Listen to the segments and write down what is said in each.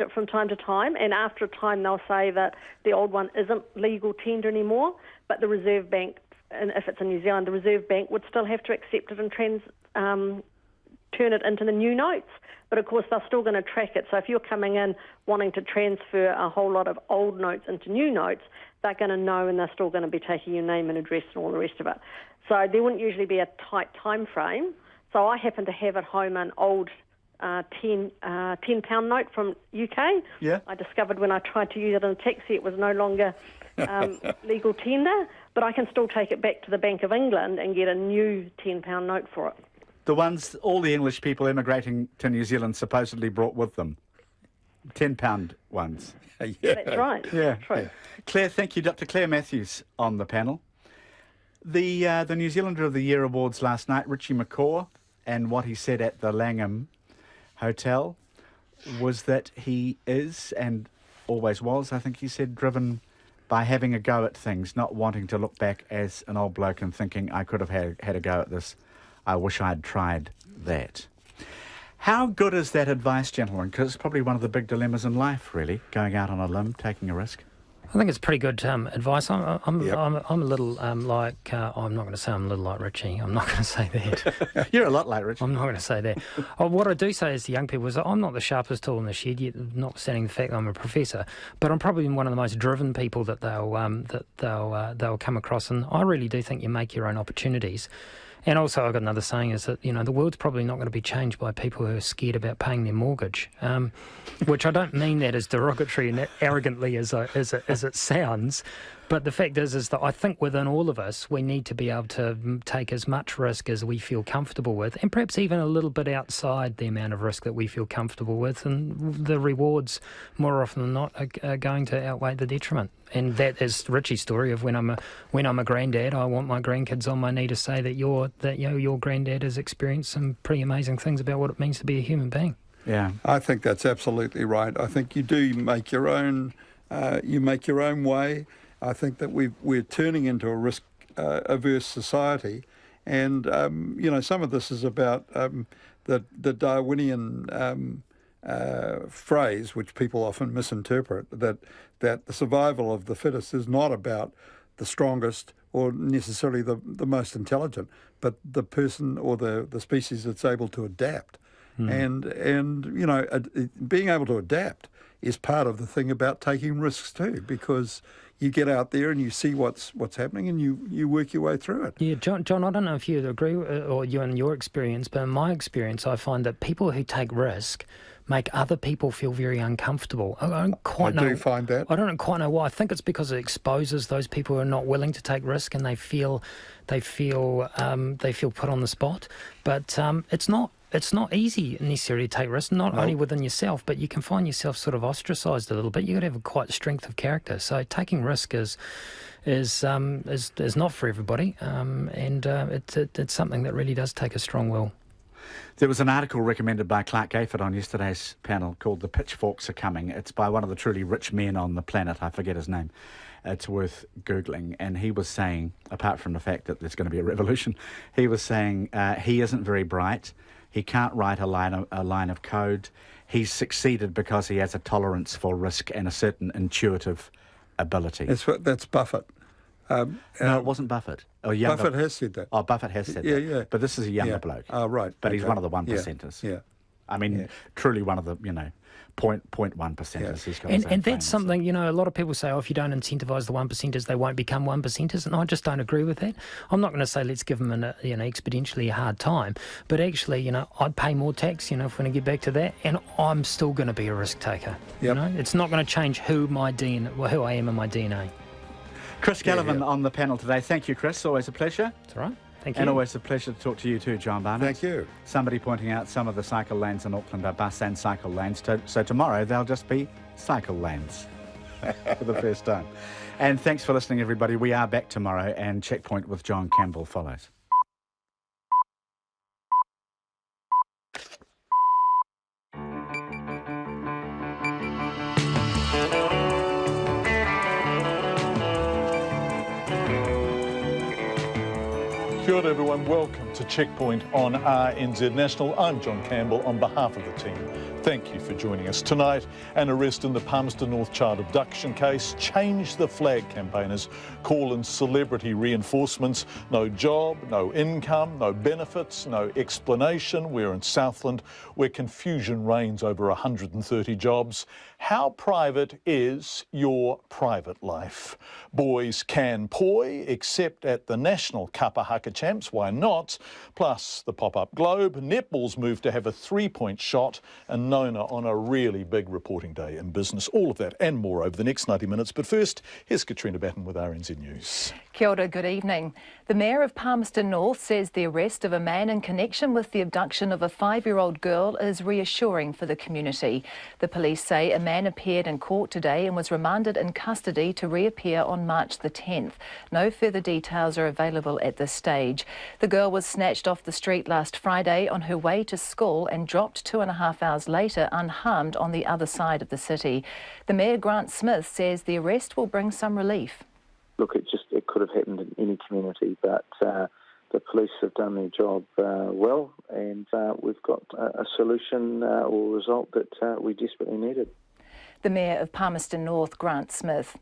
it from time to time, and after a time they'll say that the old one isn't legal tender anymore, but the Reserve Bank, and if it's in New Zealand, the Reserve Bank would still have to accept it and turn it into the new notes. But of course they're still going to track it. So if you're coming in wanting to transfer a whole lot of old notes into new notes, they're going to know, and they're still going to be taking your name and address and all the rest of it. So there wouldn't usually be a tight time frame. So I happen to have at home an old £10 note from UK. Yeah. I discovered when I tried to use it in a taxi it was no longer legal tender, but I can still take it back to the Bank of England and get a new £10 note for it. The ones all the English people immigrating to New Zealand supposedly brought with them. £10 ones. Yeah. That's right. Yeah. True. Claire, thank you. Dr. Claire Matthews on the panel. The New Zealander of the Year Awards last night, Richie McCaw, and what he said at the Langham Hotel was that he is, and always was, I think he said, driven by having a go at things, not wanting to look back as an old bloke and thinking, I could have had a go at this. I wish I'd tried that. How good is that advice, gentlemen? Because it's probably one of the big dilemmas in life, really, going out on a limb, taking a risk. I think it's pretty good advice. I'm a little I'm not going to say I'm a little like Richie. I'm not going to say that. You're a lot like Richie. I'm not going to say that. What I do say is to young people is that I'm not the sharpest tool in the shed, yet notwithstanding the fact that I'm a professor, but I'm probably one of the most driven people that they'll come across, and I really do think you make your own opportunities. And also, I've got another saying is that, the world's probably not going to be changed by people who are scared about paying their mortgage, which I don't mean that as derogatory and arrogantly as it sounds. But the fact is that I think within all of us, we need to be able to take as much risk as we feel comfortable with, and perhaps even a little bit outside the amount of risk that we feel comfortable with. And the rewards, more often than not, are going to outweigh the detriment. And that is Richie's story of when I'm a granddad, I want my grandkids on my knee to say that your granddad has experienced some pretty amazing things about what it means to be a human being. Yeah, I think that's absolutely right. I think you do make your own. You make your own way. I think that we're turning into a risk-averse society, and some of this is about the Darwinian phrase, which people often misinterpret, that the survival of the fittest is not about the strongest or necessarily the most intelligent, but the person or the species that's able to adapt. And being able to adapt is part of the thing about taking risks too, because you get out there and you see what's happening and you work your way through it. Yeah, John, I don't know if you agree or you in your experience, but in my experience, I find that people who take risk make other people feel very uncomfortable. I don't quite know. I do find that. I don't quite know why. I think it's because it exposes those people who are not willing to take risk, and they feel put on the spot. But it's not easy necessarily to take risks, not only within yourself, but you can find yourself sort of ostracised a little bit. You've got to have quite a strength of character. So taking risk is not for everybody, and it's something that really does take a strong will. There was an article recommended by Clark Gayford on yesterday's panel called "The Pitchforks Are Coming." It's by one of the truly rich men on the planet. I forget his name. It's worth Googling. And he was saying, apart from the fact that there's going to be a revolution, he was saying he isn't very bright. He can't write a line of code. He's succeeded because he has a tolerance for risk and a certain intuitive ability. That's Buffett. No, it wasn't Buffett. Buffett has said that. Oh, Buffett has said that. Yeah. But this is a younger bloke. Oh, right. But he's one of the 1%ers. Yeah. I mean, truly one of the, 0.1%ers. He's got and that's something, a lot of people say, if you don't incentivise the 1%ers, they won't become 1%ers, and I just don't agree with that. I'm not going to say let's give them an exponentially hard time, but actually, I'd pay more tax, if we're going to get back to that, and I'm still going to be a risk taker. Yep. It's not going to change who I am in my DNA. Chris Gallivan on the panel today. Thank you, Chris. Always a pleasure. That's all right. Thank you. And always a pleasure to talk to you too, John Barnett. Thank you. Somebody pointing out some of the cycle lanes in Auckland are bus and cycle lanes. So tomorrow they'll just be cycle lanes for the first time. And thanks for listening, everybody. We are back tomorrow, and Checkpoint with John Campbell follows. Kia ora everyone, welcome to Checkpoint on RNZ National. I'm John Campbell on behalf of the team. Thank you for joining us tonight. An arrest in the Palmerston North child abduction case. Change the flag campaigners call in celebrity reinforcements. No job, no income, no benefits, no explanation. We're in Southland where confusion reigns over 130 jobs. How private is your private life? Boys can poi, except at the National Kapa Haka Champs. Why not? Plus, the pop-up globe. Netball's moved to have a three-point shot, and Nona on a really big reporting day in business. All of that and more over the next 90 minutes. But first, here's Katrina Batten with RNZ News. Kia ora, good evening. The Mayor of Palmerston North says the arrest of a man in connection with the abduction of a 5-year-old girl is reassuring for the community. The police say a man appeared in court today and was remanded in custody to reappear on March the 10th. No further details are available at this stage. The girl was snatched off the street last Friday on her way to school and dropped 2.5 hours later unharmed on the other side of the city. The Mayor, Grant Smith, says the arrest will bring some relief. Look, it could have happened in any community, but the police have done their job well, and we've got a solution or result that we desperately needed. The Mayor of Palmerston North, Grant Smith.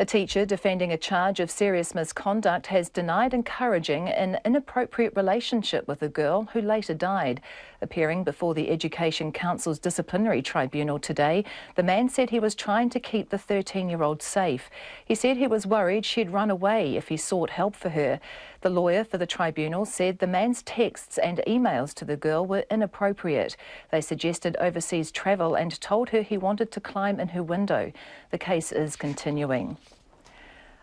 A teacher defending a charge of serious misconduct has denied encouraging an inappropriate relationship with a girl who later died. Appearing before the Education Council's disciplinary tribunal today, the man said he was trying to keep the 13-year-old safe. He said he was worried she'd run away if he sought help for her. The lawyer for the tribunal said the man's texts and emails to the girl were inappropriate. They suggested overseas travel and told her he wanted to climb in her window. The case is continuing.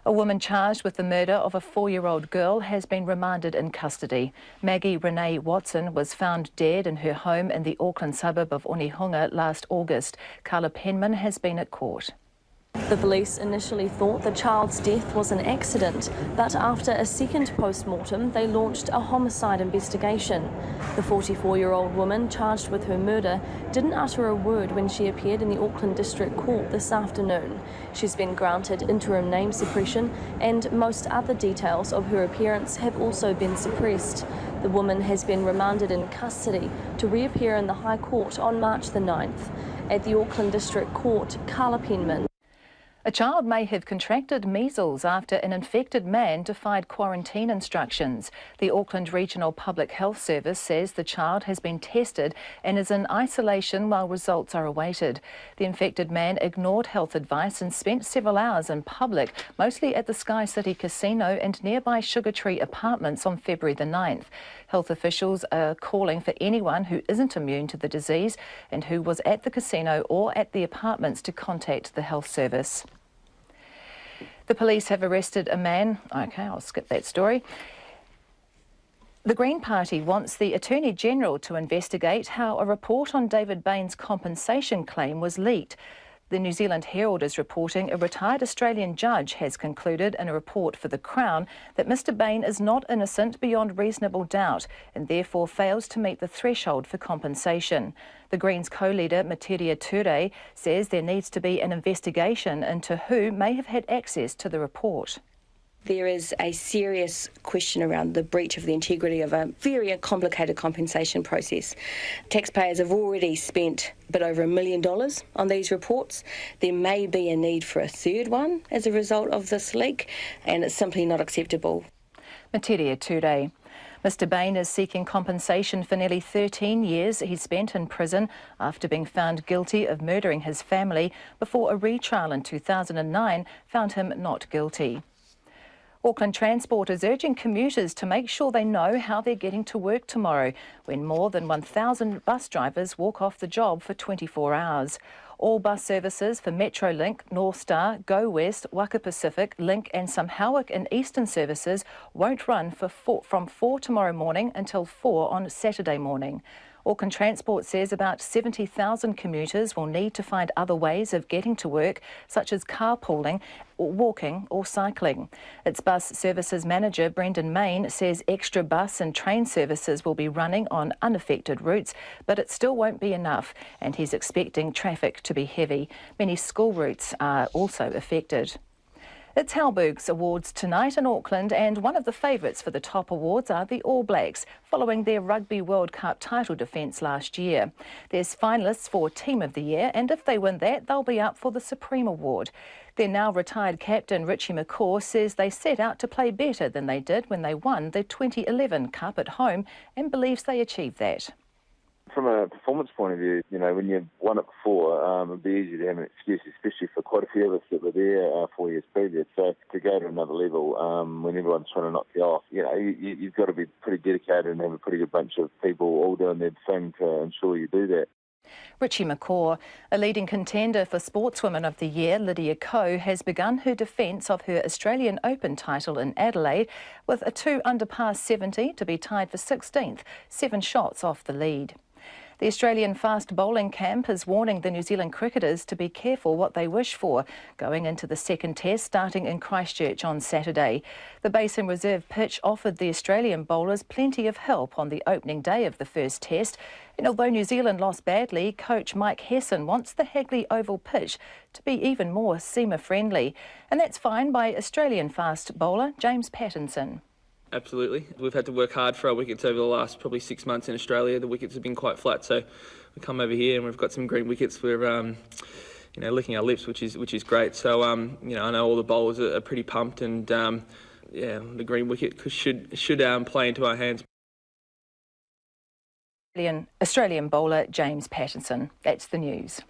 A woman charged with the murder of a 4-year-old girl has been remanded in custody. Maggie Renee Watson was found dead in her home in the Auckland suburb of Onehunga last August. Carla Penman has been at court. The police initially thought the child's death was an accident, but after a second post-mortem, they launched a homicide investigation. The 44-year-old woman charged with her murder didn't utter a word when she appeared in the Auckland District Court this afternoon. She's been granted interim name suppression, and most other details of her appearance have also been suppressed. The woman has been remanded in custody to reappear in the High Court on March the 9th. At the Auckland District Court, Carla Penman. A child may have contracted measles after an infected man defied quarantine instructions. The Auckland Regional Public Health Service says the child has been tested and is in isolation while results are awaited. The infected man ignored health advice and spent several hours in public, mostly at the Sky City Casino and nearby Sugar Tree Apartments on February the 9th. Health officials are calling for anyone who isn't immune to the disease and who was at the casino or at the apartments to contact the health service. The police have arrested a man. OK, I'll skip that story. The Green Party wants the Attorney General to investigate how a report on David Bain's compensation claim was leaked. The New Zealand Herald is reporting a retired Australian judge has concluded in a report for the Crown that Mr Bain is not innocent beyond reasonable doubt and therefore fails to meet the threshold for compensation. The Greens co-leader Materia Ture says there needs to be an investigation into who may have had access to the report. There is a serious question around the breach of the integrity of a very complicated compensation process. Taxpayers have already spent a bit over $1 million on these reports. There may be a need for a third one as a result of this leak, and it's simply not acceptable. Materia Ture. Mr Bain is seeking compensation for nearly 13 years he spent in prison after being found guilty of murdering his family before a retrial in 2009 found him not guilty. Auckland Transport is urging commuters to make sure they know how they're getting to work tomorrow when more than 1,000 bus drivers walk off the job for 24 hours. All bus services for Metrolink, North Star, Go West, Waka Pacific, Link and some Howick and Eastern services won't run from 4 tomorrow morning until 4 on Saturday morning. Auckland Transport says about 70,000 commuters will need to find other ways of getting to work, such as carpooling, or walking or cycling. Its bus services manager, Brendan Main, says extra bus and train services will be running on unaffected routes, but it still won't be enough, and he's expecting traffic to be heavy. Many school routes are also affected. It's Halberg's Awards tonight in Auckland, and one of the favourites for the top awards are the All Blacks, following their Rugby World Cup title defence last year. There's finalists for Team of the Year, and if they win that, they'll be up for the Supreme Award. Their now retired captain Richie McCaw says they set out to play better than they did when they won the 2011 Cup at home, and believes they achieved that. From a performance point of view, you know, when you've won it before, it'd be easy to have an excuse, especially for quite a few of us that were there 4 years previous. So to go to another level, when everyone's trying to knock you off, you know, you've got to be pretty dedicated and have a pretty good bunch of people all doing their thing to ensure you do that. Richie McCaw, a leading contender for Sportswoman of the Year, Lydia Ko, has begun her defence of her Australian Open title in Adelaide with a 2 under par 70 to be tied for 16th, 7 shots off the lead. The Australian fast bowling camp is warning the New Zealand cricketers to be careful what they wish for going into the second test starting in Christchurch on Saturday. The Basin Reserve pitch offered the Australian bowlers plenty of help on the opening day of the first test. And although New Zealand lost badly, coach Mike Hesson wants the Hagley Oval pitch to be even more seamer friendly. And that's fine by Australian fast bowler James Pattinson. Absolutely. We've had to work hard for our wickets over the last probably 6 months in Australia. The wickets have been quite flat, so we come over here and we've got some green wickets. We're, you know, licking our lips, which is great. So, you know, I know all the bowlers are pretty pumped, and yeah, the green wicket should play into our hands. Australian bowler James Pattinson. That's the news.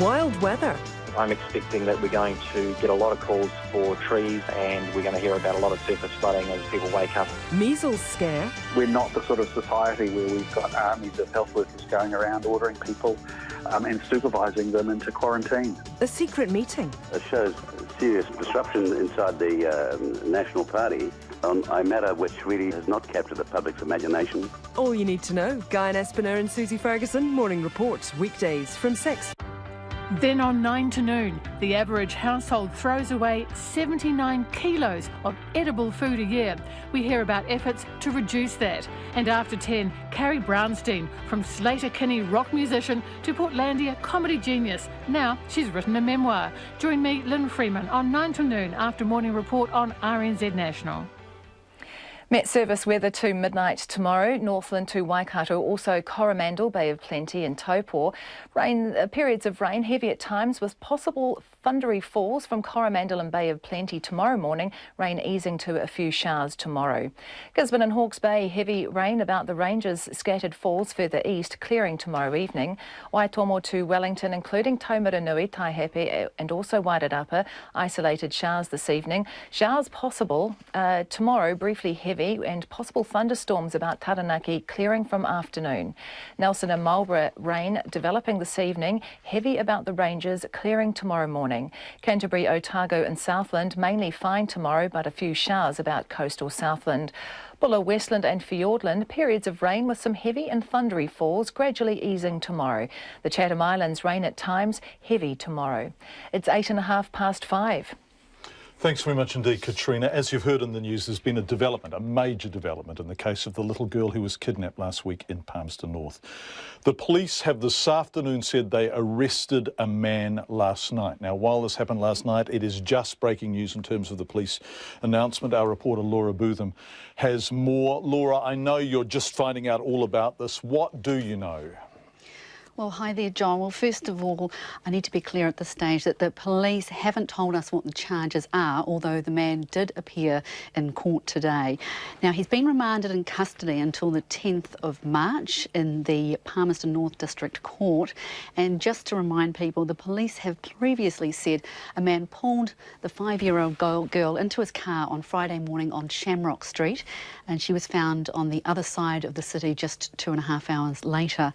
Wild weather. I'm expecting that we're going to get a lot of calls for trees, and we're going to hear about a lot of surface flooding as people wake up. Measles scare. We're not the sort of society where we've got armies of health workers going around ordering people and supervising them into quarantine. A secret meeting. It shows serious disruption inside the National Party on a matter which really has not captured the public's imagination. All you need to know. Guy Aspinall and Susie Ferguson, Morning Report, weekdays from 6. Then on 9 to noon, the average household throws away 79 kilos of edible food a year. We hear about efforts to reduce that. And after 10, Carrie Brownstein, from Slater-Kinney rock musician to Portlandia comedy genius. Now she's written a memoir. Join me, Lynn Freeman, on 9 to noon after Morning Report on RNZ National. Met Service weather to midnight tomorrow, Northland to Waikato, also Coromandel, Bay of Plenty and Taupō. Periods of rain, heavy at times with possible thundery falls from Coromandel and Bay of Plenty tomorrow morning, rain easing to a few showers tomorrow. Gisborne and Hawke's Bay, heavy rain about the ranges, scattered falls further east, clearing tomorrow evening. Waitomo to Wellington, including Taumaranui, Taihape and also Wairarapa, isolated showers this evening. Showers possible tomorrow, briefly heavy, and possible thunderstorms about Taranaki, clearing from afternoon. Nelson and Marlborough, rain developing this evening, heavy about the ranges, clearing tomorrow morning. Canterbury, Otago and Southland, mainly fine tomorrow, but a few showers about coastal Southland. Buller, Westland and Fiordland, periods of rain with some heavy and thundery falls, gradually easing tomorrow. The Chatham Islands, rain at times, heavy tomorrow. It's 5:08. Thanks very much indeed, Katrina. As you've heard in the news, there's been a development, a major development, in the case of the little girl who was kidnapped last week in Palmerston North. The police have this afternoon said they arrested a man last night. Now, while this happened last night, it is just breaking news in terms of the police announcement. Our reporter Laura Bootham has more. Laura, I know you're just finding out all about this. What do you know? Well, hi there, John. Well, first of all, I need to be clear at this stage that the police haven't told us what the charges are, although the man did appear in court today. Now, he's been remanded in custody until the 10th of March in the Palmerston North District Court. And just to remind people, the police have previously said a man pulled the 5-year-old girl into his car on Friday morning on Shamrock Street, and she was found on the other side of the city just 2.5 hours later.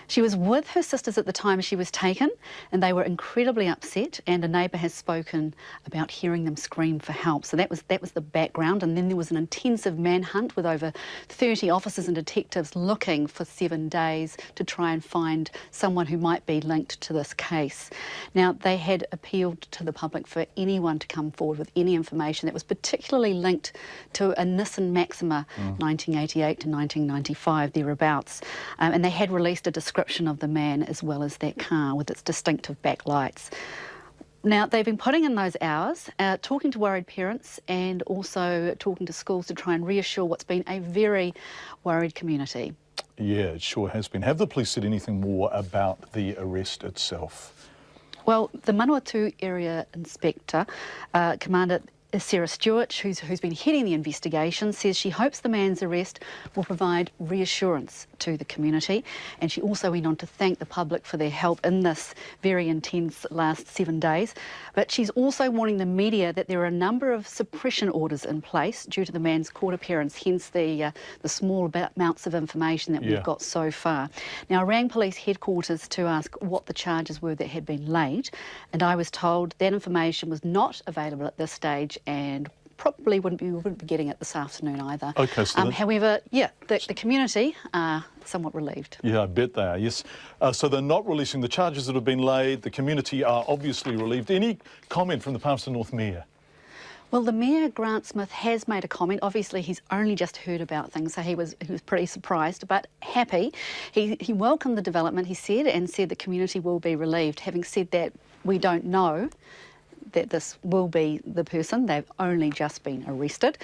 She was with her sisters at the time she was taken, and they were incredibly upset, and a neighbour has spoken about hearing them scream for help. So that was the background, and then there was an intensive manhunt with over 30 officers and detectives looking for 7 days to try and find someone who might be linked to this case. Now, they had appealed to the public for anyone to come forward with any information that was particularly linked to a Nissan Maxima 1988 to 1995, thereabouts, and they had released a description description of the man as well as that car with its distinctive backlights. Now, they've been putting in those hours, talking to worried parents and also talking to schools to try and reassure what's been a very worried community. Yeah, it sure has been. Have the police said anything more about the arrest itself? Well, the Manawatu Area Inspector, Commander Sarah Stewart, who's been heading the investigation, says she hopes the man's arrest will provide reassurance to the community, and she also went on to thank the public for their help in this very intense last 7 days. But she's also warning the media that there are a number of suppression orders in place due to the man's court appearance, hence the small amounts of information that we've got so far. Now, I rang police headquarters to ask what the charges were that had been laid, and I was told that information was not available at this stage and probably we wouldn't be getting it this afternoon either. Okay, so however, yeah, the community are somewhat relieved. Yeah, I bet they are, yes. So they're not releasing the charges that have been laid. The community are obviously relieved. Any comment from the Palmerston North Mayor? Well, the Mayor, Grant Smith, has made a comment. Obviously, he's only just heard about things, so he was pretty surprised, but happy. He welcomed the development, he said, and said the community will be relieved. Having said that, we don't know that this will be the person. They've only just been arrested.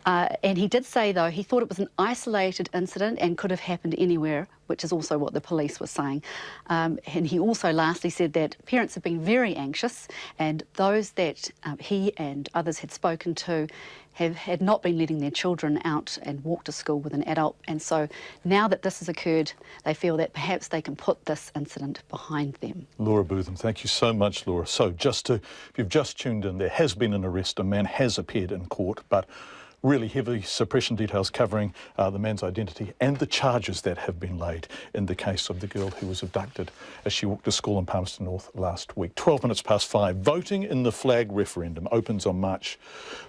And he did say, though, he thought it was an isolated incident and could have happened anywhere, which is also what the police were saying. And he also lastly said that parents have been very anxious, and those that he and others had spoken to had not been letting their children out and walk to school with an adult. And so now that this has occurred, they feel that perhaps they can put this incident behind them. Laura Bootham, thank you so much, Laura. So if you've just tuned in, there has been an arrest. A man has appeared in court, but really heavy suppression details covering the man's identity and the charges that have been laid in the case of the girl who was abducted as she walked to school in Palmerston North last week. 12 minutes past 5. Voting in the flag referendum opens on March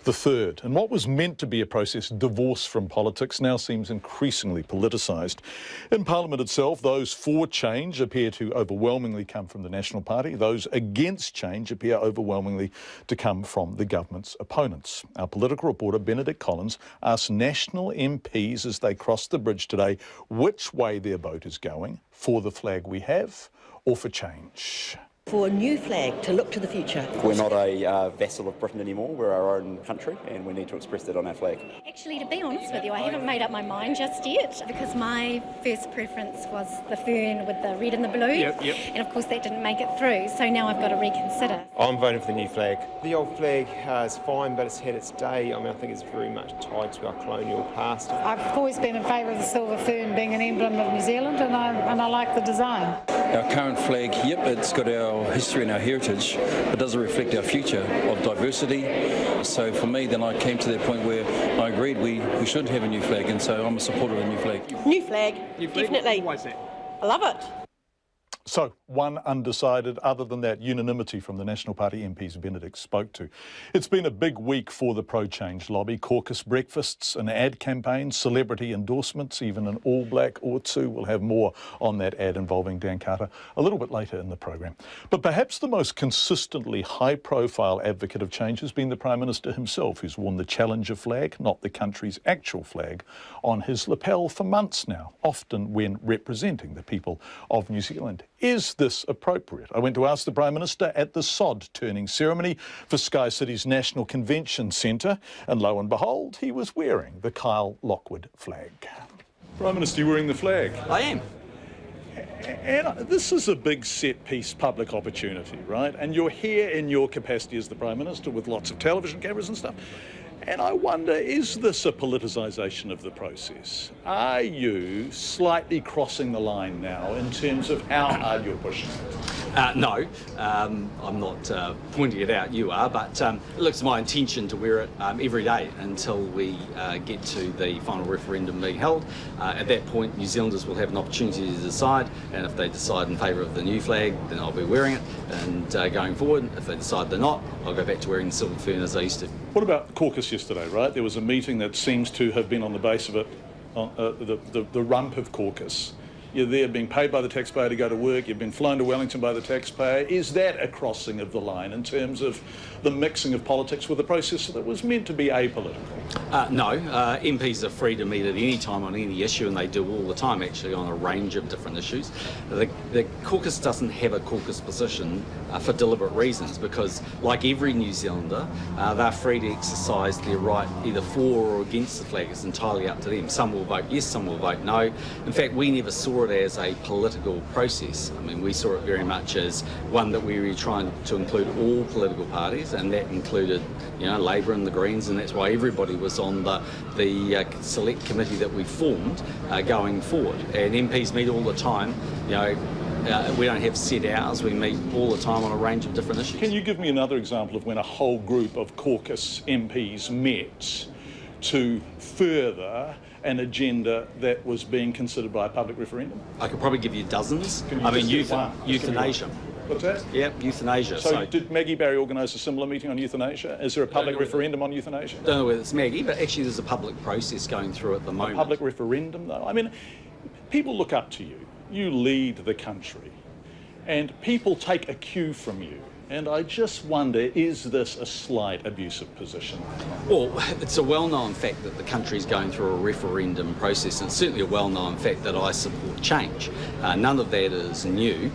the 3rd. And what was meant to be a process divorced from politics now seems increasingly politicised. In Parliament itself, those for change appear to overwhelmingly come from the National Party. Those against change appear overwhelmingly to come from the government's opponents. Our political reporter, Benedict Collins, asked national MPs as they crossed the bridge today which way their vote is going, for the flag we have or for change. For a new flag to look to the future. We're not a vassal of Britain anymore, we're our own country and we need to express that on our flag. Actually, to be honest with you, I haven't made up my mind just yet because my first preference was the fern with the red and the blue. Yep. And of course that didn't make it through, so now I've got to reconsider. I'm voting for the new flag. The old flag is fine, but it's had its day. I mean, I think it's very much tied to our colonial past. I've always been in favour of the silver fern being an emblem of New Zealand, and I like the design. Our current flag, yep, it's got our history and our heritage, but doesn't reflect our future of diversity. So for me, then I came to that point where I agreed we should have a new flag, and so I'm a supporter of the new flag. New flag, definitely. Why is that? I love it. So, one undecided. Other than that, unanimity from the National Party MPs Benedict spoke to. It's been a big week for the pro-change lobby. Caucus breakfasts, an ad campaign, celebrity endorsements, even an all-black or two. We'll have more on that ad involving Dan Carter a little bit later in the program. But perhaps the most consistently high-profile advocate of change has been the Prime Minister himself, who's worn the Challenger flag, not the country's actual flag, on his lapel for months now, often when representing the people of New Zealand. Is this appropriate? I went to ask the Prime Minister at the sod turning ceremony for Sky City's National Convention Centre, and lo and behold, he was wearing the Kyle Lockwood flag. Prime Minister, you're wearing the flag? I am. And this is a big set-piece public opportunity, right? And you're here in your capacity as the Prime Minister with lots of television cameras and stuff. And I wonder, is this a politicisation of the process? Are you slightly crossing the line now in terms of how hard you're pushing it? No, I'm not pointing it out, you are, but it looks my intention to wear it every day until we get to the final referendum being held. At that point, New Zealanders will have an opportunity to decide, and if they decide in favour of the new flag, then I'll be wearing it. And going forward, if they decide they're not, I'll go back to wearing the silver fern as I used to. What about caucus yesterday, right? There was a meeting that seems to have been on the base of it, the rump of caucus. You're there being paid by the taxpayer to go to work. You've been flown to Wellington by the taxpayer. Is that a crossing of the line in terms of the mixing of politics with a process that was meant to be apolitical? No. MPs are free to meet at any time on any issue, and they do all the time, actually, on a range of different issues. The caucus doesn't have a caucus position for deliberate reasons, because, like every New Zealander, they're free to exercise their right either for or against the flag. It's entirely up to them. Some will vote yes, some will vote no. In fact, we never saw it as a political process. I mean, we saw it very much as one that we were trying to include all political parties, and that included, Labor and the Greens, and that's why everybody was on the select committee that we formed going forward. And MPs meet all the time. We don't have set hours. We meet all the time on a range of different issues. Can you give me another example of when a whole group of caucus MPs met to further an agenda that was being considered by a public referendum? I could probably give you dozens. Euthanasia. What's that? Yeah, euthanasia. So did Maggie Barry organise a similar meeting on euthanasia? Is there a public referendum on euthanasia? I don't know whether it's Maggie, but actually there's a public process going through at the moment. A public referendum, though? I mean, people look up to you. You lead the country, and people take a cue from you. And I just wonder, is this a slight abusive position? Well, it's a well-known fact that the country is going through a referendum process, and it's certainly a well-known fact that I support change. None of that is new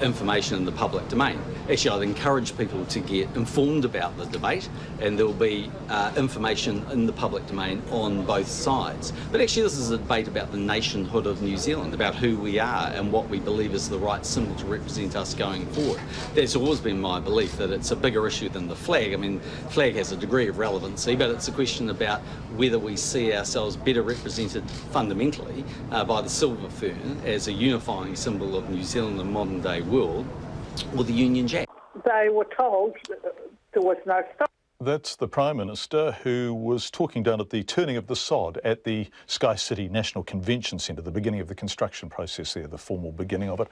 information in the public domain. Actually, I'd encourage people to get informed about the debate, and there will be information in the public domain on both sides. But actually, this is a debate about the nationhood of New Zealand, about who we are and what we believe is the right symbol to represent us going forward. There's always been my belief that it's a bigger issue than the flag. I mean, flag has a degree of relevancy, but it's a question about whether we see ourselves better represented fundamentally by the silver fern as a unifying symbol of New Zealand in the modern day world, or the Union Jack. They were told there was no stop. That's the Prime Minister, who was talking down at the turning of the sod at the Sky City National Convention Centre, the beginning of the construction process there, the formal beginning of it.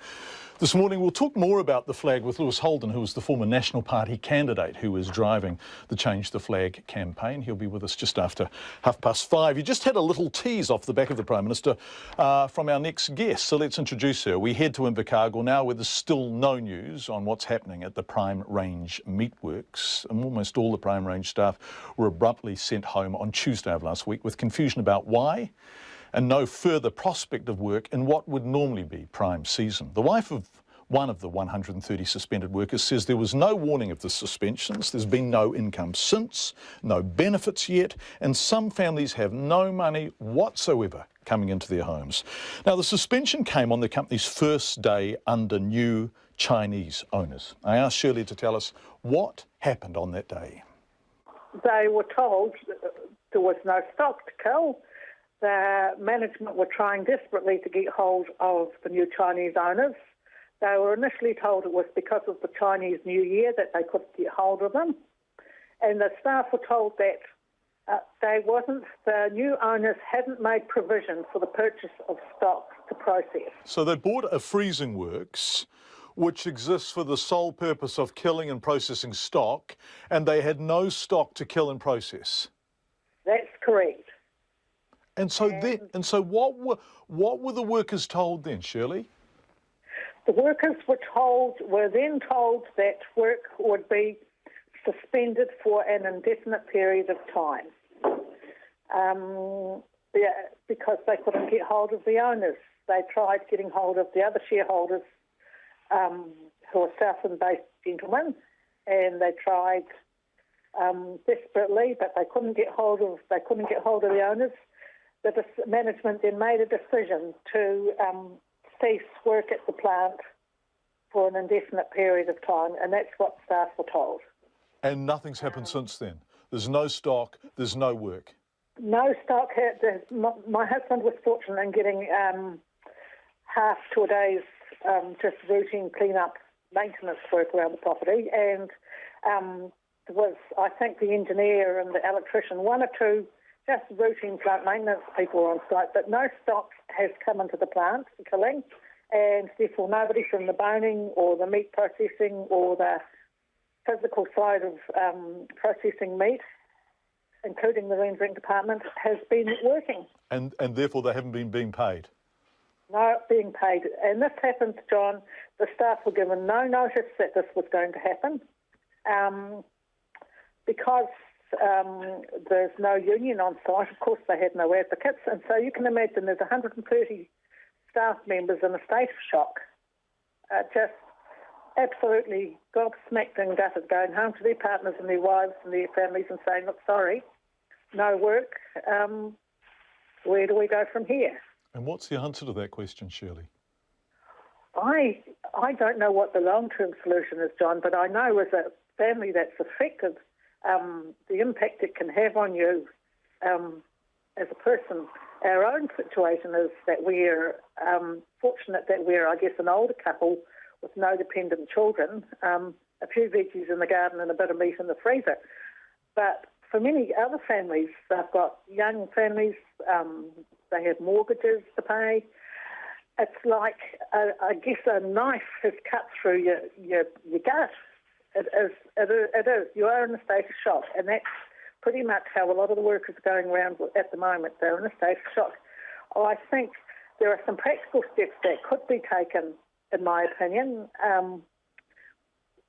This morning we'll talk more about the flag with Lewis Holden, who is the former National Party candidate who is driving the Change the Flag campaign. He'll be with us just after 5:30. You just had a little tease off the back of the Prime Minister from our next guest, so let's introduce her. We head to Invercargill now, where there's still no news on what's happening at the Prime Range Meatworks. And almost all the Prime Range staff were abruptly sent home on Tuesday of last week with confusion about why, and no further prospect of work in what would normally be prime season. The wife of one of the 130 suspended workers says there was no warning of the suspensions, there's been no income since, no benefits yet, and some families have no money whatsoever coming into their homes. Now, the suspension came on the company's first day under new Chinese owners. I asked Shirley to tell us what happened on that day. They were told there was no stock to kill. The management were trying desperately to get hold of the new Chinese owners. They were initially told it was because of the Chinese New Year that they couldn't get hold of them. And the staff were told that the new owners hadn't made provision for the purchase of stock to process. So they bought a freezing works, which exists for the sole purpose of killing and processing stock, and they had no stock to kill and process. That's correct. And so what were the workers told then, Shirley? The workers were then told that work would be suspended for an indefinite period of time, because they couldn't get hold of the owners. They tried getting hold of the other shareholders, who are Southland-based gentlemen, and they tried desperately, but they couldn't get hold of the owners. The management then made a decision to cease work at the plant for an indefinite period of time, and that's what staff were told. And nothing's happened since then? There's no stock, there's no work? No stock. My husband was fortunate in getting half to a day's just routine clean-up maintenance work around the property, and there was, I think, the engineer and the electrician, one or two just routine plant maintenance people were on site, but no stock has come into the plant for killing, and therefore nobody from the boning or the meat processing or the physical side of processing meat, including the rendering department, has been working. And therefore they haven't been being paid? not being paid. And this happened, John, the staff were given no notice that this was going to happen because there's no union on site. Of course, they had no advocates. And so you can imagine there's 130 staff members in a state of shock, just absolutely gobsmacked and gutted, going home to their partners and their wives and their families and saying, look, sorry, no work. Where do we go from here? And what's the answer to that question, Shirley? I don't know what the long-term solution is, John, but I know as a family that's affected, the impact it can have on you as a person. Our own situation is that we're fortunate that we're, I guess, an older couple with no dependent children, a few veggies in the garden and a bit of meat in the freezer. But for many other families, they've got young families, they have mortgages to pay. It's like, I guess, a knife has cut through your gut. It is. You are in a state of shock, and that's pretty much how a lot of the workers are going around at the moment. They're in a state of shock. I think there are some practical steps that could be taken, in my opinion.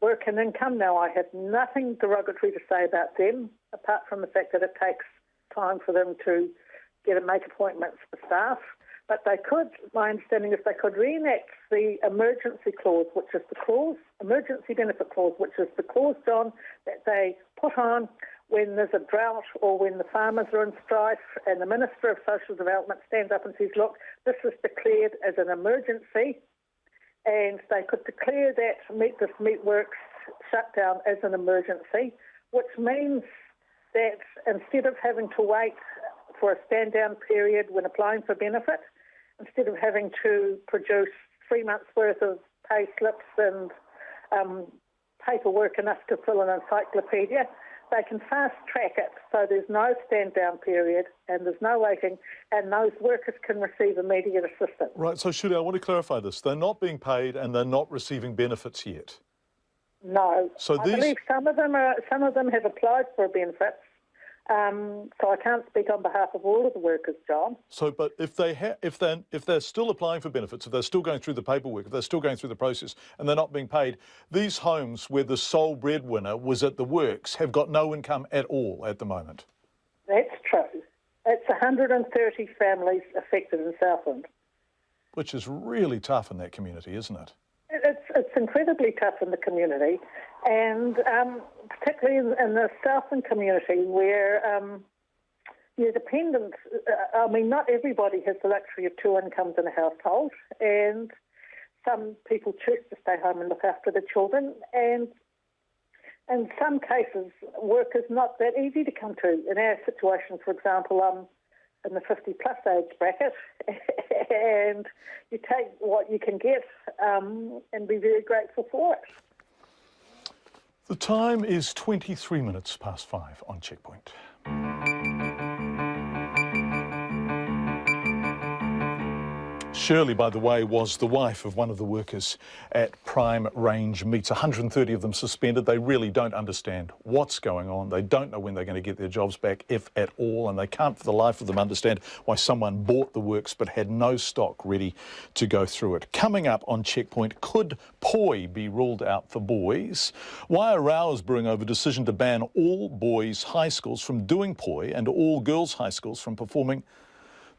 Work and income, now I have nothing derogatory to say about them, apart from the fact that it takes time for them to make appointments for staff. But they could, my understanding is they could reenact the emergency clause, which is the clause, emergency benefit clause, which is the clause, John, that they put on when there's a drought or when the farmers are in strife and the Minister of Social Development stands up and says, look, this is declared as an emergency, and they could declare that this meatworks shutdown as an emergency, which means that instead of having to wait for a stand-down period when applying for benefit, instead of having to produce 3 months' worth of pay slips and paperwork enough to fill an encyclopedia, they can fast-track it so there's no stand-down period and there's no waiting, and those workers can receive immediate assistance. Right, so Shirley, I want to clarify this. They're not being paid and they're not receiving benefits yet. No. So I believe some of them have applied for benefits. So I can't speak on behalf of all of the workers, John. So, but if they're still applying for benefits, if they're still going through the paperwork, if they're still going through the process, and they're not being paid, these homes where the sole breadwinner was at the works have got no income at all at the moment. That's true. It's 130 families affected in Southland. Which is really tough in that community, isn't it? It's incredibly tough in the community, and particularly in the Southland community where you're dependent. I mean, not everybody has the luxury of 2 incomes in a household, and some people choose to stay home and look after the children, and in some cases work is not that easy to come to. In our situation, for example, in the 50-plus age bracket, and you take what you can get and be very grateful for it. The time is 23 minutes past 5 on Checkpoint. Shirley, by the way, was the wife of one of the workers at Prime Range Meats. 130 of them suspended. They really don't understand what's going on. They don't know when they're going to get their jobs back, if at all, and they can't for the life of them understand why someone bought the works but had no stock ready to go through it. Coming up on Checkpoint, could poi be ruled out for boys? Why a row is brewing over decision to ban all boys' high schools from doing poi and all girls' high schools from performing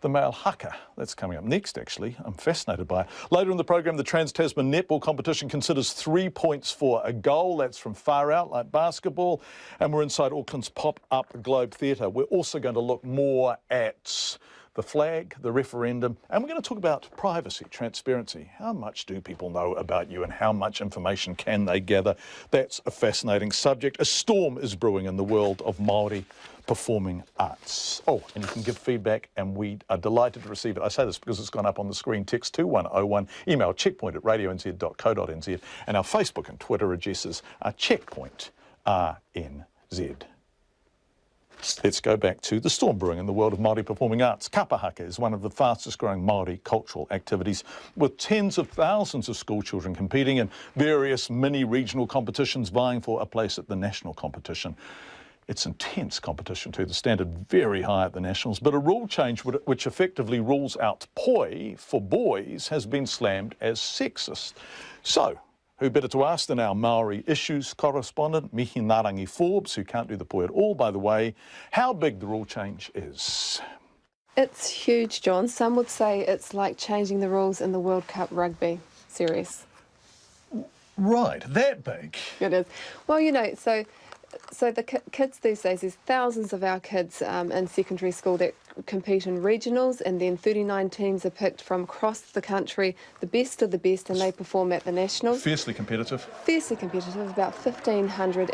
the male haka. That's coming up next, actually. I'm fascinated by it. Later in the program, the Trans-Tasman netball competition considers 3 points for a goal. That's from far out, like basketball. And we're inside Auckland's pop-up Globe Theatre. We're also going to look more at the flag, the referendum, and we're going to talk about privacy, transparency. How much do people know about you and how much information can they gather? That's a fascinating subject. A storm is brewing in the world of Māori performing arts. Oh, and you can give feedback, and we are delighted to receive it. I say this because it's gone up on the screen. Text 2101, email checkpoint@radionz.co.nz, and our Facebook and Twitter addresses are Checkpoint RNZ. Let's go back to the storm brewing in the world of Māori performing arts. Kapa haka is one of the fastest growing Māori cultural activities, with tens of thousands of school children competing in various mini regional competitions vying for a place at the national competition. It's intense competition too, the standard very high at the Nationals, but a rule change which effectively rules out poi for boys has been slammed as sexist. So, who better to ask than our Maori issues correspondent, Mihi Narangi Forbes, who can't do the poi at all, by the way, how big the rule change is. It's huge, John. Some would say it's like changing the rules in the World Cup rugby series. Right, that big. It is. Well, you know, so the kids these days, there's thousands of our kids in secondary school that compete in regionals, and then 39 teams are picked from across the country, the best of the best, and they perform at the Nationals. Fiercely competitive. Fiercely competitive, about 1,500,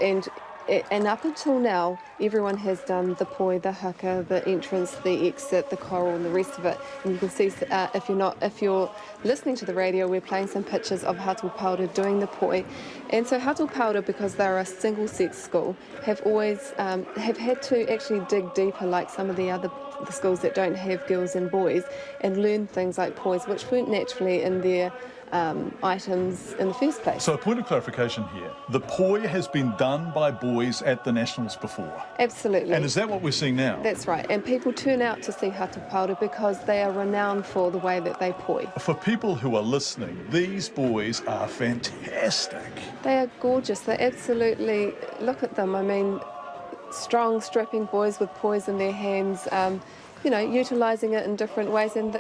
and up until now, everyone has done the poi, the haka, the entrance, the exit, the choral, and the rest of it. And you can see, if you're listening to the radio, we're playing some pictures of Hatu Pauda doing the poi. And so Hatu Pauda, because they're a single-sex school, have always have had to actually dig deeper, like some of the schools that don't have girls and boys, and learn things like pois, which weren't naturally in their items in the first place. So a point of clarification here, the poi has been done by boys at the Nationals before? Absolutely. And is that what we're seeing now? That's right, and people turn out to see Hatu Pauda because they are renowned for the way that they poi. For people who are listening, these boys are fantastic. They are gorgeous, they absolutely, look at them, I mean, strong, strapping boys with pois in their hands, you know, utilising it in different ways, and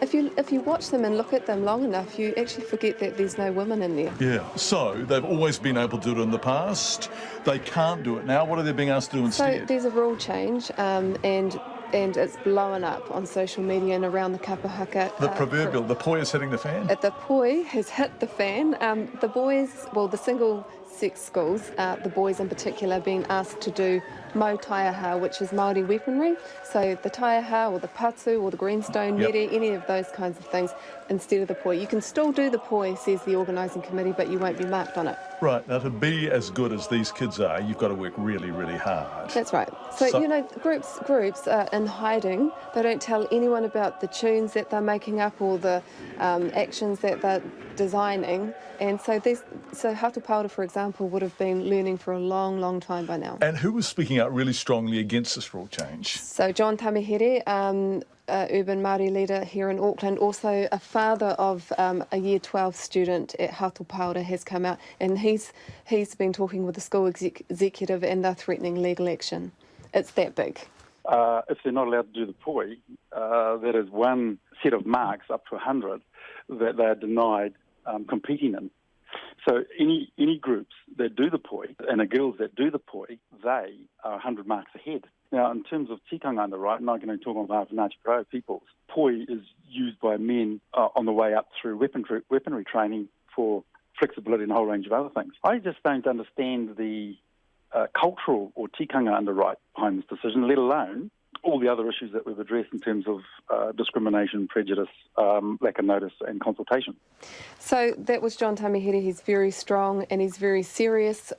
if you watch them and look at them long enough, you actually forget that there's no women in there. Yeah, so they've always been able to do it in the past. They can't do it now. What are they being asked to do instead? So there's a rule change, and it's blowing up on social media and around the kapahaka. The proverbial, the poi is hitting the fan? The poi has hit the fan. The boys, well, the single-sex schools, the boys in particular, are being asked to do mau taiaha, which is Māori weaponry. So the taiaha or the patu or the greenstone mere, any of those kinds of things, instead of the poi. You can still do the poi, says the organising committee, but you won't be marked on it. Right, now to be as good as these kids are, you've got to work really, really hard. That's right. So you know, groups are in hiding. They don't tell anyone about the tunes that they're making up or the actions that they're designing. And so Hatu Pauda, for example, would have been learning for a long, long time by now. And who was speaking out really strongly against this rule change? So John Tamihere, urban Māori leader here in Auckland, also a father of a Year 12 student at Hatu Pauda, has come out, and he's been talking with the school executive, and they're threatening legal action. It's that big. If they're not allowed to do the poi, that is one set of marks up to 100 that they're denied competing in. So any groups that do the poi and the girls that do the poi, they are 100 marks ahead. Now, in terms of tikanga on the right, and I'm going to talk on behalf of Ngāti Porou peoples, poi is used by men on the way up through weaponry training for flexibility and a whole range of other things. I just don't understand the cultural or tikanga on the right behind this decision, let alone all the other issues that we've addressed in terms of discrimination, prejudice, lack of notice and consultation. So that was John Tamihere. He's very strong and he's very serious.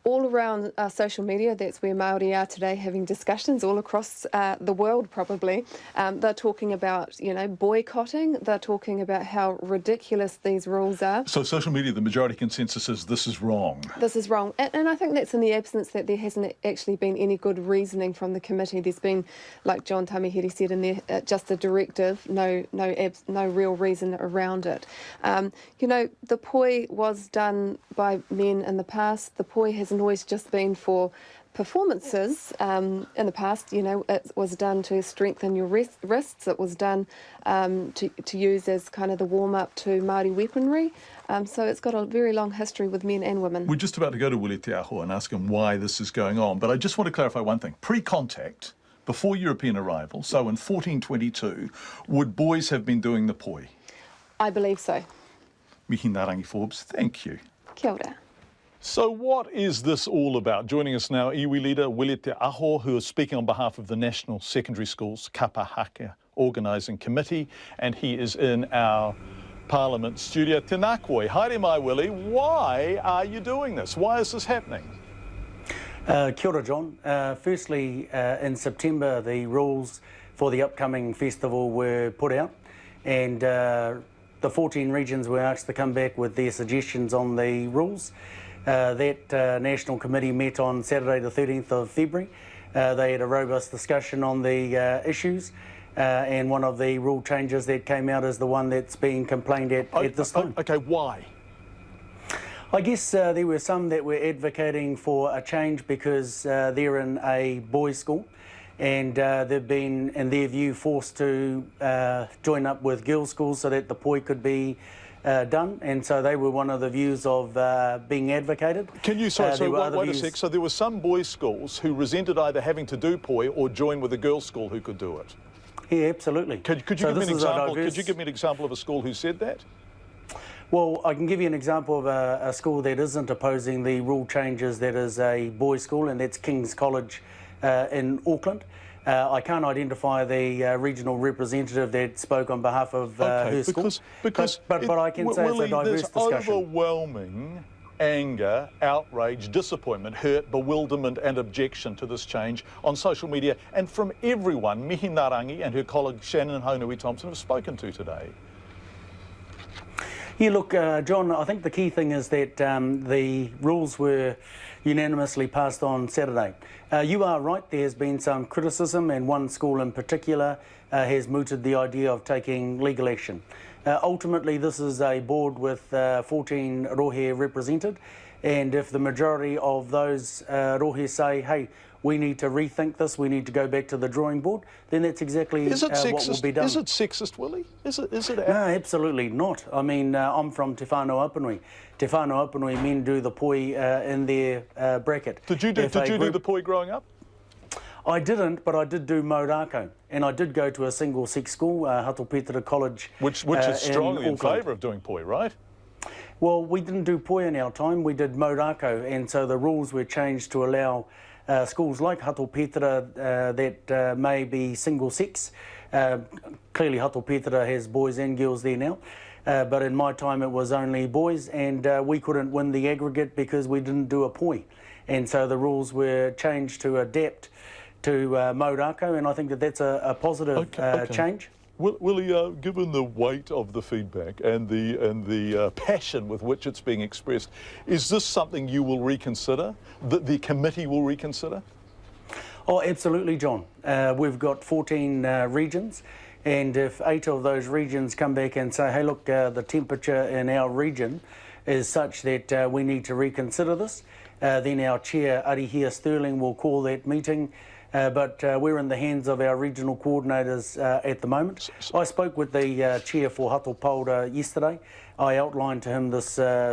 All around social media, that's where Māori are today, having discussions all across the world probably. They're talking about, you know, boycotting. They're talking about how ridiculous these rules are. So social media, the majority consensus is this is wrong. This is wrong. And I think that's in the absence that there hasn't actually been any good reasoning from the committee. There's been, like John Tamihere said in there, just a directive, no real reason around it. You know, the poi was done by men in the past. The poi hasn't always just been for performances. In the past, you know, it was done to strengthen your wrists. It was done to use as kind of the warm-up to Māori weaponry. So it's got a very long history with men and women. We're just about to go to Willie Te Aho and ask him why this is going on, but I just want to clarify one thing. Pre-contact, before European arrival, so in 1422, would boys have been doing the poi? I believe so. Mihi Narangi Forbes, thank you. Kia ora. So what is this all about? Joining us now, iwi leader Willie Te Aho, who is speaking on behalf of the National Secondary Schools Kapahaka Organising Committee, and he is in our Parliament studio. Tēnā koe, haere mai Willie, why are you doing this? Why is this happening? Kia ora, John. Firstly, in September, the rules for the upcoming festival were put out, and the 14 regions were asked to come back with their suggestions on the rules. That National Committee met on Saturday the 13th of February. They had a robust discussion on the issues, and one of the rule changes that came out is the one that's being complained at this time. Okay, why? I guess there were some that were advocating for a change because they're in a boys' school, and they've been, in their view, forced to join up with girls' schools so that the poi could be done, and so they were one of the views of being advocated. Can you, wait a sec, so there were some boys' schools who resented either having to do poi or join with a girls' school who could do it? Yeah, absolutely. Could you give me an example? Could you give me an example of a school who said that? Well, I can give you an example of a school that isn't opposing the rule changes that is a boys' school, and that's King's College in Auckland. I can't identify the regional representative that spoke on behalf of her school, but I can say it's a diverse discussion. There's overwhelming anger, outrage, disappointment, hurt, bewilderment and objection to this change on social media, and from everyone Mihi Narangi and her colleague Shannon Haunui-Thompson have spoken to today. Yeah, look, John, I think the key thing is that the rules were unanimously passed on Saturday. You are right, there has been some criticism, and one school in particular has mooted the idea of taking legal action. Ultimately, this is a board with 14 rohe represented, and if the majority of those rohe say, hey, we need to rethink this, we need to go back to the drawing board, then that's exactly what will be done. Is it sexist, Willie? Is it? No, absolutely not. I mean, I'm from Te Whānau Apanui. Te Whānau Apanui men do the poi in their bracket. Did you do the poi growing up? I didn't, but I did do Maurako, and I did go to a single-sex school, Hatopetera College, which is strongly in favour of doing poi, right? Well, we didn't do poi in our time, we did Maurako, and so the rules were changed to allow schools like Hatopetera that may be single-sex. Clearly Hatopetera has boys and girls there now, but in my time it was only boys, and we couldn't win the aggregate because we didn't do a poi. And so the rules were changed to adapt to Maurako, and I think that that's a positive change. Willie, given the weight of the feedback and the passion with which it's being expressed, is this something you will reconsider, that the committee will reconsider? Oh, absolutely, John. We've got 14 regions, and if 8 of those regions come back and say, hey, look, the temperature in our region is such that we need to reconsider this, then our chair, Arihia Sterling, will call that meeting. But we're in the hands of our regional coordinators at the moment. I spoke with the chair for Hatopauda yesterday. I outlined to him this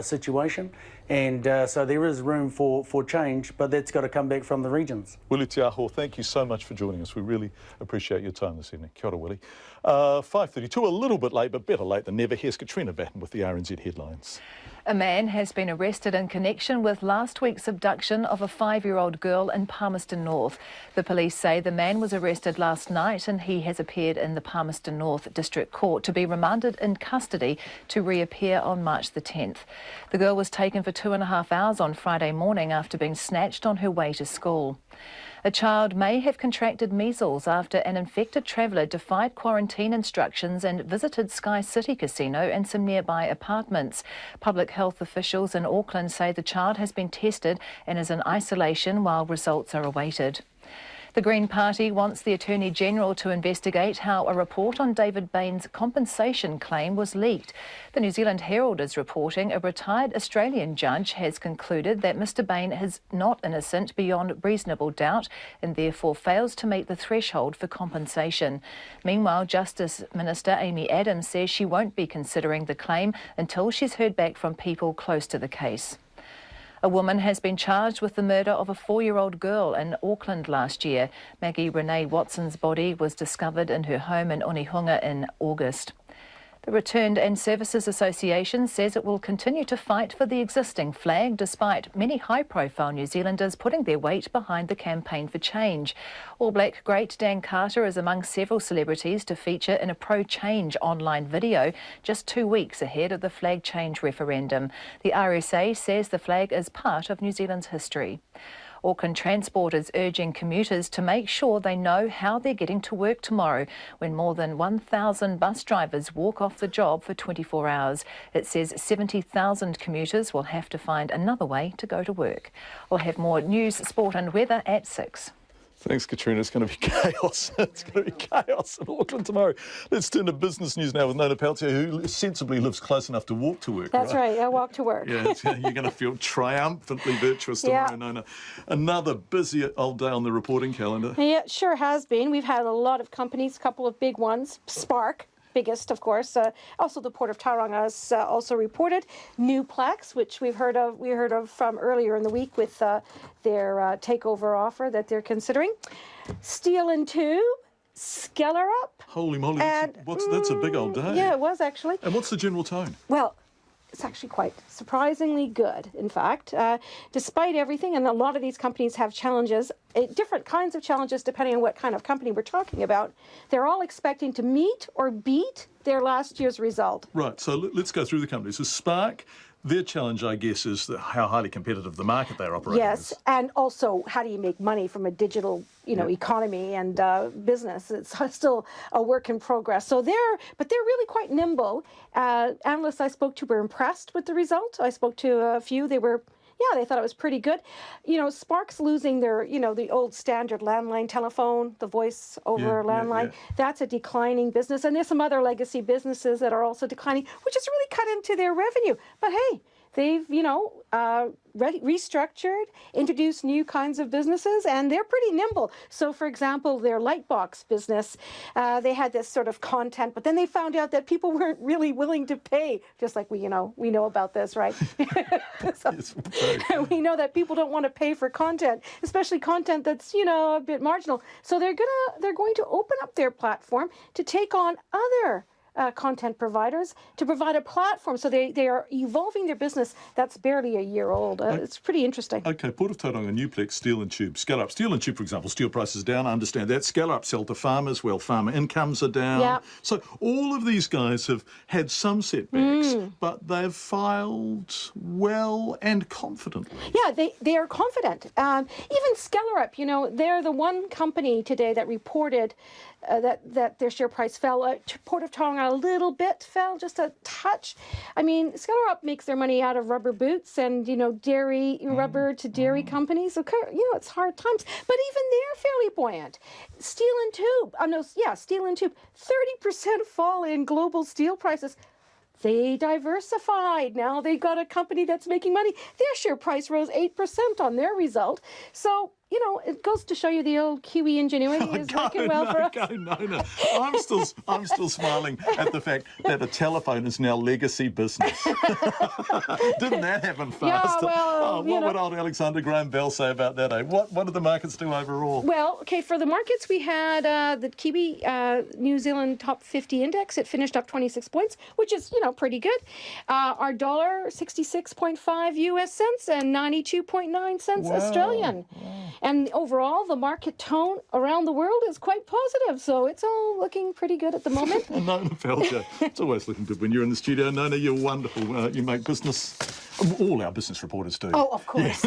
situation, and so there is room for change, but that's got to come back from the regions. Willie Te Aho, thank you so much for joining us. We really appreciate your time this evening. Kia ora, Willie. 5:32, a little bit late, but better late than never. Here's Katrina Batten with the RNZ headlines. A man has been arrested in connection with last week's abduction of a 5-year-old girl in Palmerston North. The police say the man was arrested last night and he has appeared in the Palmerston North District Court to be remanded in custody to reappear on March the 10th. The girl was taken for 2.5 hours on Friday morning after being snatched on her way to school. A child may have contracted measles after an infected traveller defied quarantine instructions and visited Sky City Casino and some nearby apartments. Public health officials in Auckland say the child has been tested and is in isolation while results are awaited. The Green Party wants the Attorney-General to investigate how a report on David Bain's compensation claim was leaked. The New Zealand Herald is reporting a retired Australian judge has concluded that Mr Bain is not innocent beyond reasonable doubt and therefore fails to meet the threshold for compensation. Meanwhile, Justice Minister Amy Adams says she won't be considering the claim until she's heard back from people close to the case. A woman has been charged with the murder of a 4-year-old girl in Auckland last year. Maggie Renee Watson's body was discovered in her home in Onehunga in August. The Returned and Services Association says it will continue to fight for the existing flag despite many high-profile New Zealanders putting their weight behind the campaign for change. All Black great Dan Carter is among several celebrities to feature in a pro-change online video just 2 weeks ahead of the flag change referendum. The RSA says the flag is part of New Zealand's history. Auckland Transport is urging commuters to make sure they know how they're getting to work tomorrow when more than 1,000 bus drivers walk off the job for 24 hours. It says 70,000 commuters will have to find another way to go to work. We'll have more news, sport and weather at 6. Thanks, Katrina. It's going to be chaos. It's going to be chaos in Auckland tomorrow. Let's turn to business news now with Nona Peltier, who sensibly lives close enough to walk to work. That's right. I walk to work. Yeah, you're going to feel triumphantly virtuous tomorrow, Nona. Another busy old day on the reporting calendar. Yeah, it sure has been. We've had a lot of companies, a couple of big ones. Spark, biggest, of course. Also, the Port of Tauranga has also reported new plaques, which we heard of from earlier in the week with their takeover offer that they're considering. Steel and Tube, Skellerup. Holy moly, that's a big old day. Yeah, it was actually. And what's the general tone? Well, it's actually quite surprisingly good, in fact. Despite everything, and a lot of these companies have challenges, different kinds of challenges depending on what kind of company we're talking about, they're all expecting to meet or beat their last year's result. Right, so let's go through the companies. So Spark, their challenge, I guess, is how highly competitive the market they're operating Yes, is. and also how do you make money from a digital, economy and business? It's still a work in progress. So they're really quite nimble. Analysts I spoke to were impressed with the result. I spoke to a few. They thought it was pretty good. Spark's losing their, the old standard landline telephone, the voice over landline. Yeah. That's a declining business. And there's some other legacy businesses that are also declining, which has really cut into their revenue. But hey, they've, restructured, introduced new kinds of businesses, and they're pretty nimble. So, for example, their Lightbox business, they had this sort of content, but then they found out that people weren't really willing to pay, just like we know about this, right? We know that people don't want to pay for content, especially content that's, a bit marginal. So they're going to open up their platform to take on other content providers to provide a platform. So they are evolving their business that's barely a year old. It's pretty interesting. Okay, Port of Tauranga, Newplex, Steel and Tube, Skellerup. Steel and Tube, for example, steel prices down, I understand that. Skellerup sell to farmers, well, farmer incomes are down. Yeah. So all of these guys have had some setbacks, but they've filed well and confidently. Yeah, they are confident. Even Skellerup, they're the one company today that reported that their share price fell. Port of Tauranga a little bit fell, just a touch. I mean, Skellerup makes their money out of rubber boots and, dairy, rubber to dairy companies. So, it's hard times. But even they're fairly buoyant. Steel and Tube, Steel and Tube, 30% fall in global steel prices. They diversified. Now they've got a company that's making money. Their share price rose 8% on their result. So, it goes to show you the old Kiwi ingenuity is working well for us. No. I'm still smiling at the fact that a telephone is now legacy business. Didn't that happen fast? Yeah, well, what would old Alexander Graham Bell say about that, eh? What did the markets do overall? Well, okay, for the markets, we had the Kiwi New Zealand Top 50 Index. It finished up 26 points, which is, pretty good. Our dollar, 66.5 US cents and 92.9 cents Australian. Wow. And overall, the market tone around the world is quite positive. So it's all looking pretty good at the moment. Nona Peltier, it's always looking good when you're in the studio. Nona, you're wonderful. You make business, all our business reporters do. Oh, of course.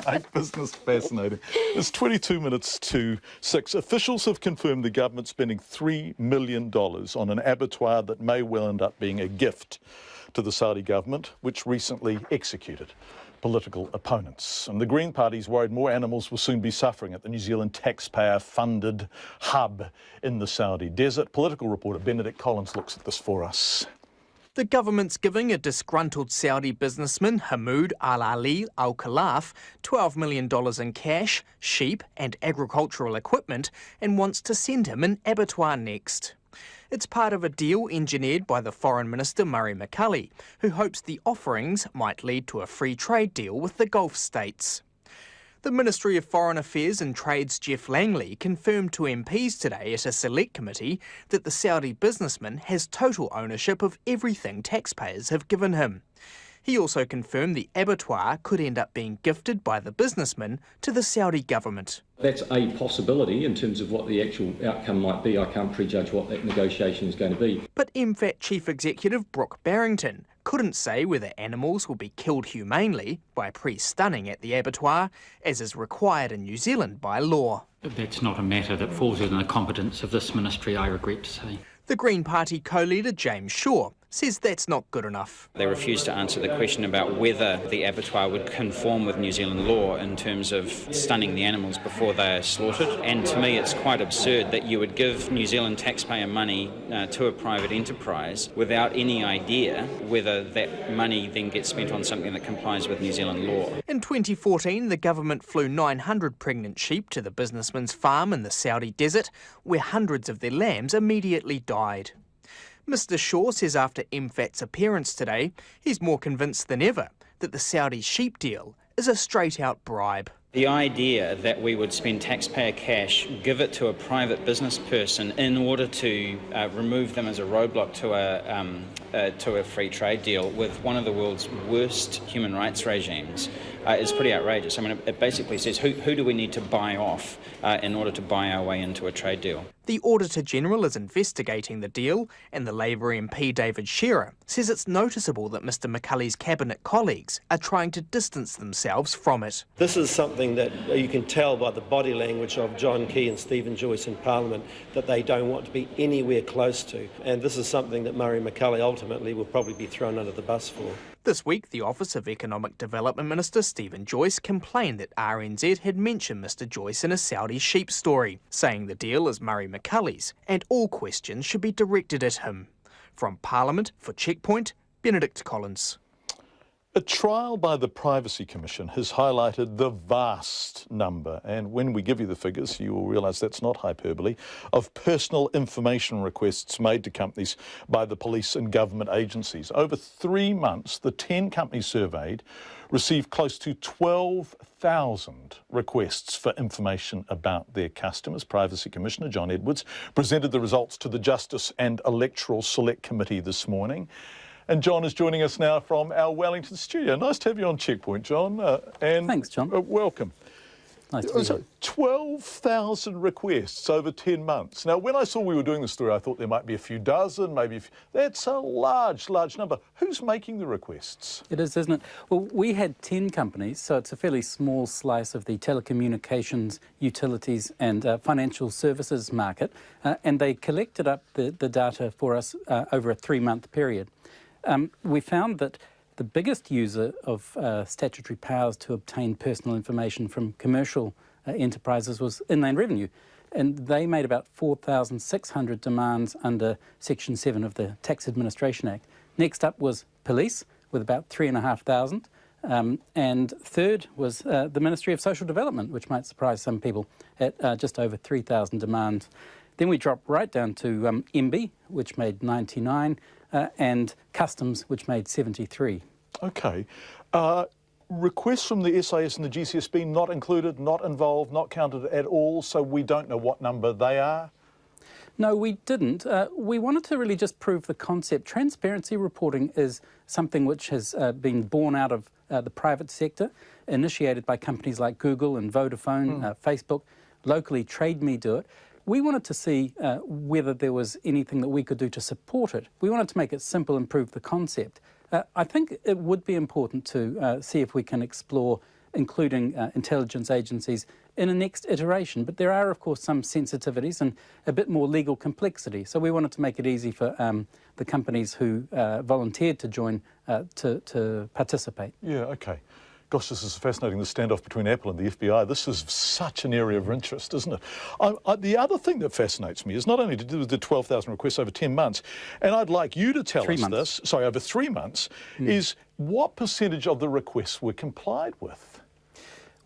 Make business fascinating. It's 22 minutes to 6. Officials have confirmed the government spending $3 million on an abattoir that may well end up being a gift to the Saudi government, which recently executed political opponents. And the Green Party's worried more animals will soon be suffering at the New Zealand taxpayer-funded hub in the Saudi desert. Political reporter Benedict Collins looks at this for us. The government's giving a disgruntled Saudi businessman, Hamoud Al-Ali Al-Khalaf, $12 million in cash, sheep and agricultural equipment and wants to send him an abattoir next. It's part of a deal engineered by the Foreign Minister Murray McCully, who hopes the offerings might lead to a free trade deal with the Gulf states. The Ministry of Foreign Affairs and Trade's Jeff Langley confirmed to MPs today at a select committee that the Saudi businessman has total ownership of everything taxpayers have given him. He also confirmed the abattoir could end up being gifted by the businessman to the Saudi government. That's a possibility in terms of what the actual outcome might be. I can't prejudge what that negotiation is going to be. But MFAT Chief Executive Brooke Barrington couldn't say whether animals will be killed humanely by pre-stunning at the abattoir, as is required in New Zealand by law. That's not a matter that falls within the competence of this ministry, I regret to say. The Green Party co-leader James Shaw says that's not good enough. They refused to answer the question about whether the abattoir would conform with New Zealand law in terms of stunning the animals before they are slaughtered. And to me, it's quite absurd that you would give New Zealand taxpayer money to a private enterprise without any idea whether that money then gets spent on something that complies with New Zealand law. In 2014, the government flew 900 pregnant sheep to the businessman's farm in the Saudi desert, where hundreds of their lambs immediately died. Mr Shaw says after MFAT's appearance today, he's more convinced than ever that the Saudi sheep deal is a straight-out bribe. The idea that we would spend taxpayer cash, give it to a private business person in order to remove them as a roadblock to a free trade deal with one of the world's worst human rights regimes is pretty outrageous. I mean, it basically says who do we need to buy off in order to buy our way into a trade deal? The Auditor-General is investigating the deal, and the Labour MP David Shearer says it's noticeable that Mr McCulley's cabinet colleagues are trying to distance themselves from it. This is something that you can tell by the body language of John Key and Stephen Joyce in Parliament that they don't want to be anywhere close to. And this is something that Murray McCulley ultimately will probably be thrown under the bus for. This week, the Office of Economic Development Minister Stephen Joyce complained that RNZ had mentioned Mr Joyce in a Saudi sheep story, saying the deal is Murray McCulley's and all questions should be directed at him. From Parliament for Checkpoint, Benedict Collins. A trial by the Privacy Commission has highlighted the vast number, and when we give you the figures, you will realise that's not hyperbole, of personal information requests made to companies by the police and government agencies. Over 3 months, the 10 companies surveyed received close to 12,000 requests for information about their customers. Privacy Commissioner John Edwards presented the results to the Justice and Electoral Select Committee this morning. And John is joining us now from our Wellington studio. Nice to have you on Checkpoint, John. Thanks, John. Welcome. Nice to be here. 12,000 requests over 10 months. Now, when I saw we were doing this story, I thought there might be a few dozen, maybe that's a large number. Who's making the requests? It is, isn't it? Well, we had 10 companies, so it's a fairly small slice of the telecommunications, utilities and financial services market, and they collected up the data for us over a 3-month period. We found that the biggest user of statutory powers to obtain personal information from commercial enterprises was Inland Revenue, and they made about 4,600 demands under Section 7 of the Tax Administration Act. Next up was police, with about 3,500, and third was the Ministry of Social Development, which might surprise some people, at just over 3,000 demands. Then we dropped right down to MB, which made 99, and Customs, which made 73. OK. Requests from the SAS and the GCSB not included, not involved, not counted at all, so we don't know what number they are? No, we didn't. We wanted to really just prove the concept. Transparency reporting is something which has been born out of the private sector, initiated by companies like Google and Vodafone, Facebook. Locally, Trade Me do it. We wanted to see whether there was anything that we could do to support it. We wanted to make it simple and prove the concept. I think it would be important to see if we can explore including intelligence agencies in a next iteration. But there are, of course, some sensitivities and a bit more legal complexity. So we wanted to make it easy for the companies who volunteered to join to participate. Yeah, OK. Gosh, this is fascinating, the standoff between Apple and the FBI. This is such an area of interest, isn't it? The other thing that fascinates me is not only to do with the 12,000 requests over 10 months, and I'd like you to tell us this, sorry, over 3 months, is what percentage of the requests were complied with?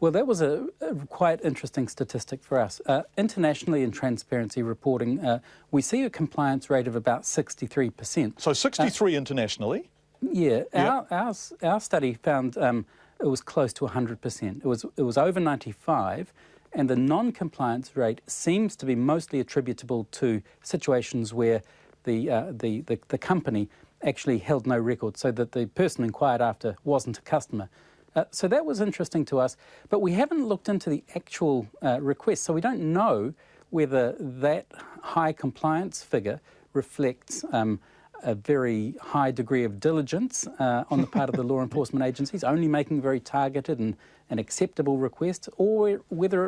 Well, that was a quite interesting statistic for us. Internationally, in transparency reporting, we see a compliance rate of about 63%. So 63 internationally? Yeah. Our study found it was close to 100%. It was over 95, and the non-compliance rate seems to be mostly attributable to situations where the company actually held no record, so that the person inquired after wasn't a customer. So that was interesting to us, but we haven't looked into the actual requests, so we don't know whether that high compliance figure reflects a very high degree of diligence on the part of the law enforcement agencies, only making very targeted and acceptable requests, or whether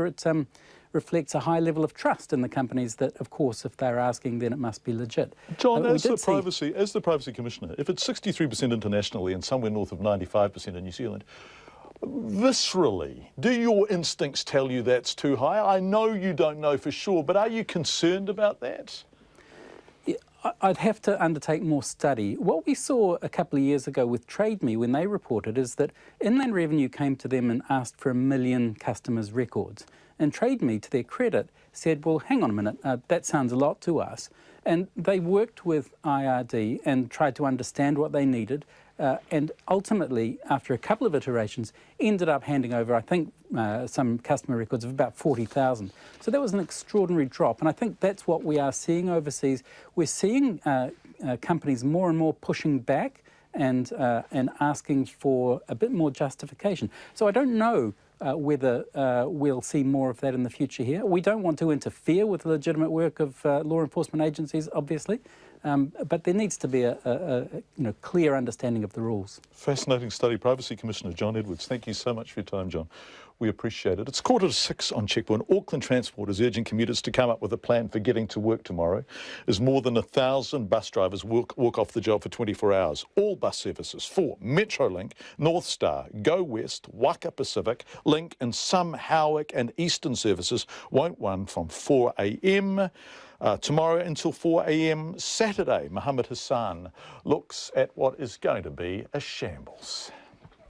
it reflects a high level of trust in the companies that, of course, if they're asking, then it must be legit. John, as the Privacy Commissioner, if it's 63% internationally and somewhere north of 95% in New Zealand, viscerally, do your instincts tell you that's too high? I know you don't know for sure, but are you concerned about that? I'd have to undertake more study. What we saw a couple of years ago with Trade Me when they reported is that Inland Revenue came to them and asked for 1 million customers' records. And Trade Me, to their credit, said, well, hang on a minute, that sounds a lot to us. And they worked with IRD and tried to understand what they needed, and ultimately, after a couple of iterations, ended up handing over, I think, some customer records of about 40,000. So that was an extraordinary drop, and I think that's what we are seeing overseas. We're seeing companies more and more pushing back and asking for a bit more justification. So I don't know whether we'll see more of that in the future here. We don't want to interfere with the legitimate work of law enforcement agencies, obviously, but there needs to be a clear understanding of the rules. Fascinating study. Privacy Commissioner John Edwards, thank you so much for your time, John. We appreciate it. It's 6:15 on Checkpoint. Auckland Transport is urging commuters to come up with a plan for getting to work tomorrow, as more than 1,000 bus drivers walk off the job for 24 hours. All bus services for Metrolink, North Star, Go West, Waka Pacific, Link and some Howick and Eastern services won't run from 4 a.m. Tomorrow until 4 a.m. Saturday. Mohammed Hassan looks at what is going to be a shambles.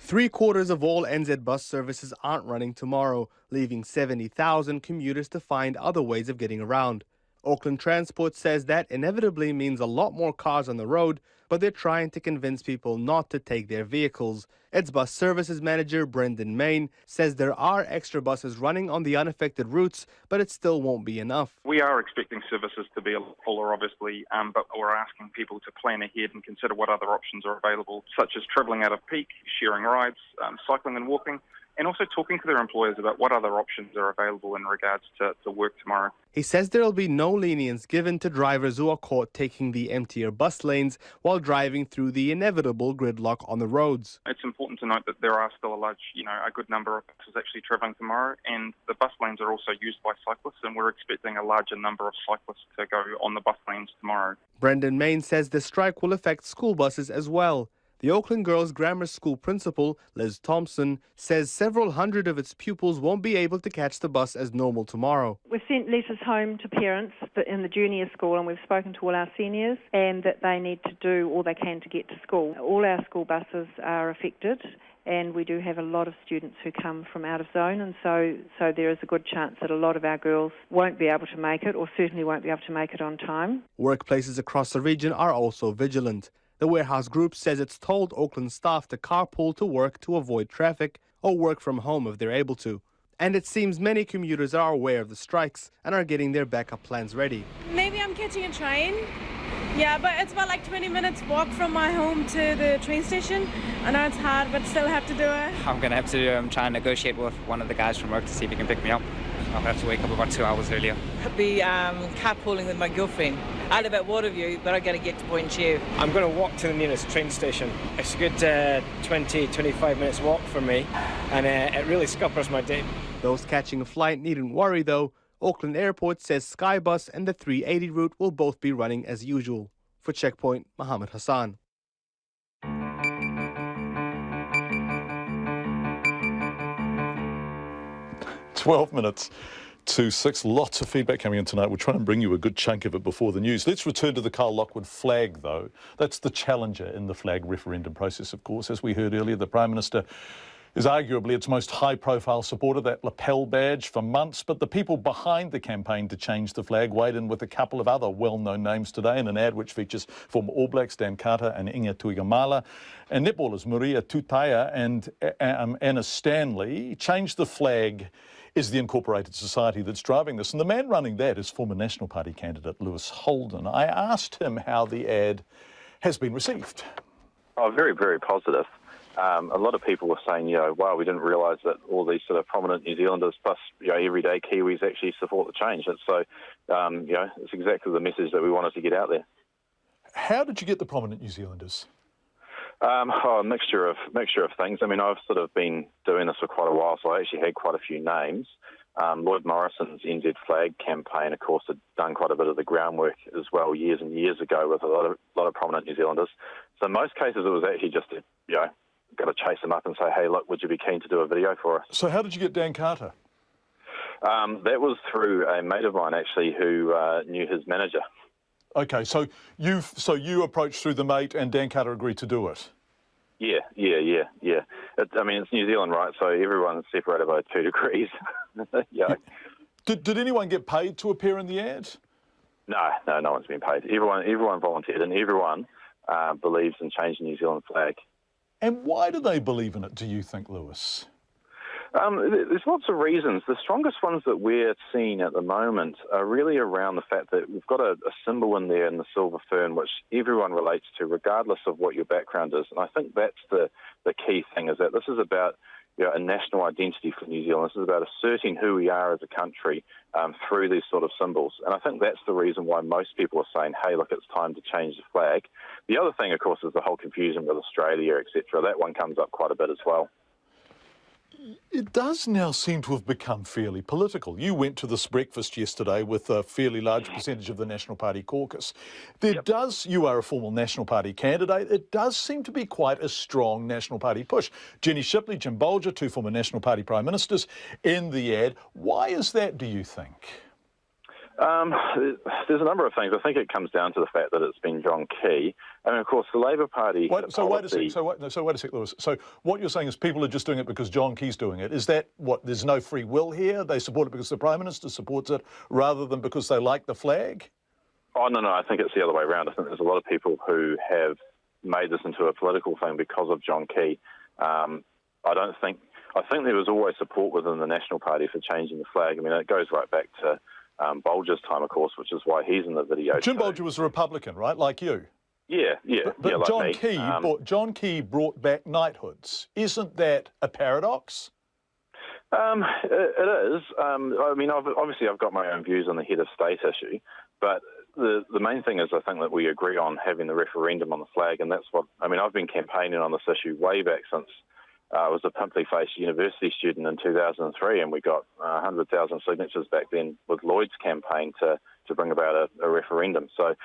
3/4 of all NZ bus services aren't running tomorrow, leaving 70,000 commuters to find other ways of getting around. Auckland Transport says that inevitably means a lot more cars on the road, but they're trying to convince people not to take their vehicles. Its bus services manager, Brendan Main, says there are extra buses running on the unaffected routes, but it still won't be enough. We are expecting services to be a lot fuller, obviously, but we're asking people to plan ahead and consider what other options are available, such as travelling out of peak, sharing rides, cycling and walking, and also talking to their employers about what other options are available in regards to work tomorrow. He says there will be no lenience given to drivers who are caught taking the emptier bus lanes while driving through the inevitable gridlock on the roads. It's important to note that there are still a good number of buses actually travelling tomorrow, and the bus lanes are also used by cyclists, and we're expecting a larger number of cyclists to go on the bus lanes tomorrow. Brendan Main says the strike will affect school buses as well. The Auckland Girls Grammar School principal, Liz Thompson, says several hundred of its pupils won't be able to catch the bus as normal tomorrow. We've sent letters home to parents in the junior school, and we've spoken to all our seniors, and that they need to do all they can to get to school. All our school buses are affected, and we do have a lot of students who come from out of zone, and so there is a good chance that a lot of our girls won't be able to make it, or certainly won't be able to make it on time. Workplaces across the region are also vigilant. The Warehouse Group says it's told Auckland staff to carpool to work to avoid traffic or work from home if they're able to. And it seems many commuters are aware of the strikes and are getting their backup plans ready. Maybe I'm catching a train. Yeah, but it's about 20 minutes walk from my home to the train station. I know it's hard, but still have to do it. I'm going to have to try and negotiate with one of the guys from work to see if he can pick me up. I'll have to wake up about 2 hours earlier. I'll be carpooling with my girlfriend. I live at Waterview, but I got to get to Point Chew. I'm going to walk to the nearest train station. It's a good 20-25 minutes walk for me, and it really scuppers my day. Those catching a flight needn't worry though. Auckland Airport says Skybus and the 380 route will both be running as usual. For Checkpoint, Mohammed Hassan. 12 minutes to 6. Lots of feedback coming in tonight. We'll try and bring you a good chunk of it before the news. Let's return to the Kyle Lockwood flag, though. That's the challenger in the flag referendum process, of course. As we heard earlier, the Prime Minister is arguably its most high-profile supporter, that lapel badge, for months. But the people behind the campaign to change the flag weighed in with a couple of other well-known names today in an ad which features former All Blacks Dan Carter and Inga Tuigamala, and netballers Maria Tutaia and Anna Stanley. Change the flag is the incorporated society that's driving this. And the man running that is former National Party candidate Lewis Holden. I asked him how the ad has been received. Oh, very, very positive. A lot of people were saying, wow, we didn't realise that all these sort of prominent New Zealanders plus, everyday Kiwis actually support the change. And so, it's exactly the message that we wanted to get out there. How did you get the prominent New Zealanders? A mixture of things. I mean, I've sort of been doing this for quite a while, so I actually had quite a few names. Lloyd Morrison's NZ Flag campaign, of course, had done quite a bit of the groundwork as well years and years ago with a lot of prominent New Zealanders. So in most cases, it was actually just got to chase them up and say, hey, look, would you be keen to do a video for us? So how did you get Dan Carter? That was through a mate of mine, actually, who knew his manager. Okay, so you approached through the mate and Dan Carter agreed to do it? Yeah. I mean, it's New Zealand, right? So everyone's separated by 2 degrees. Yeah. Did anyone get paid to appear in the ad? No one's been paid. Everyone volunteered, and everyone believes in changing the New Zealand flag. And why do they believe in it, do you think, Lewis? There's lots of reasons. The strongest ones that we're seeing at the moment are really around the fact that we've got a symbol in there in the silver fern which everyone relates to, regardless of what your background is. And I think that's the key thing, is that this is about a national identity for New Zealand. This is about asserting who we are as a country through these sort of symbols. And I think that's the reason why most people are saying, hey, look, it's time to change the flag. The other thing, of course, is the whole confusion with Australia, etc. That one comes up quite a bit as well. It does now seem to have become fairly political. You went to this breakfast yesterday with a fairly large percentage of the National Party caucus. You are a formal National Party candidate. It does seem to be quite a strong National Party push. Jenny Shipley, Jim Bolger, 2 former National Party Prime Ministers in the ad. Why is that, do you think? There's a number of things. I think it comes down to the fact that it's been John Key. And of course, the Labor Party... Wait a sec, Lewis. So what you're saying is people are just doing it because John Key's doing it. Is that what, there's no free will here? They support it because the Prime Minister supports it rather than because they like the flag? Oh, no, I think it's the other way around. I think there's a lot of people who have made this into a political thing because of John Key. I think there was always support within the National Party for changing the flag. I mean, it goes right back to Bolger's time, of course, which is why he's in the video. Jim Bolger was a Republican, right, like you? Yeah. But like John Key brought back knighthoods. Isn't that a paradox? It is. I mean, obviously I've got my own views on the head of state issue, but the main thing is I think that we agree on having the referendum on the flag, and that's what, I mean, I've been campaigning on this issue way back since I was a pimply-faced university student in 2003, and we got 100,000 signatures back then with Lloyd's campaign to bring about a referendum. So,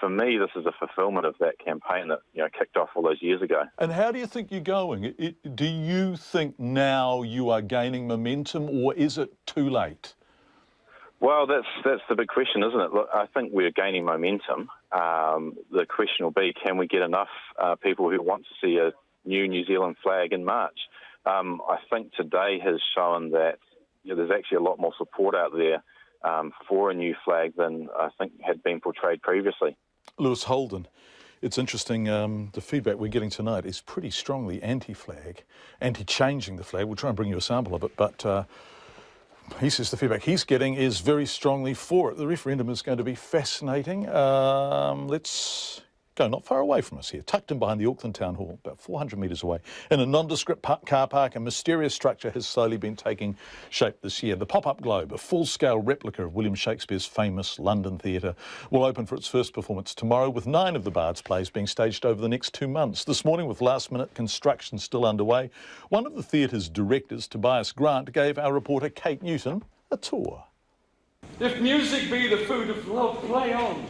for me, this is a fulfilment of that campaign that, kicked off all those years ago. And how do you think you're going? Do you think now you are gaining momentum, or is it too late? Well, that's the big question, isn't it? Look, I think we're gaining momentum. The question will be, can we get enough people who want to see a new New Zealand flag in March? I think today has shown that there's actually a lot more support out there for a new flag than I think had been portrayed previously. Lewis Holden, it's interesting, the feedback we're getting tonight is pretty strongly anti-flag, anti-changing the flag. We'll try and bring you a sample of it, but he says the feedback he's getting is very strongly for it. The referendum is going to be fascinating. Let's go not far away from us here, tucked in behind the Auckland Town Hall, about 400 metres away. In a nondescript car park, a mysterious structure has slowly been taking shape this year. The pop-up globe, a full-scale replica of William Shakespeare's famous London Theatre, will open for its first performance tomorrow, with 9 of the Bard's plays being staged over the next 2 months. This morning, with last-minute construction still underway, one of the theatre's directors, Tobias Grant, gave our reporter Kate Newton a tour. If music be the food of love, play on.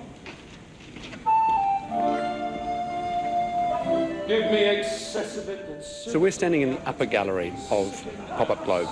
Give me excess of it. So we're standing in the upper gallery of Pop-Up Globe.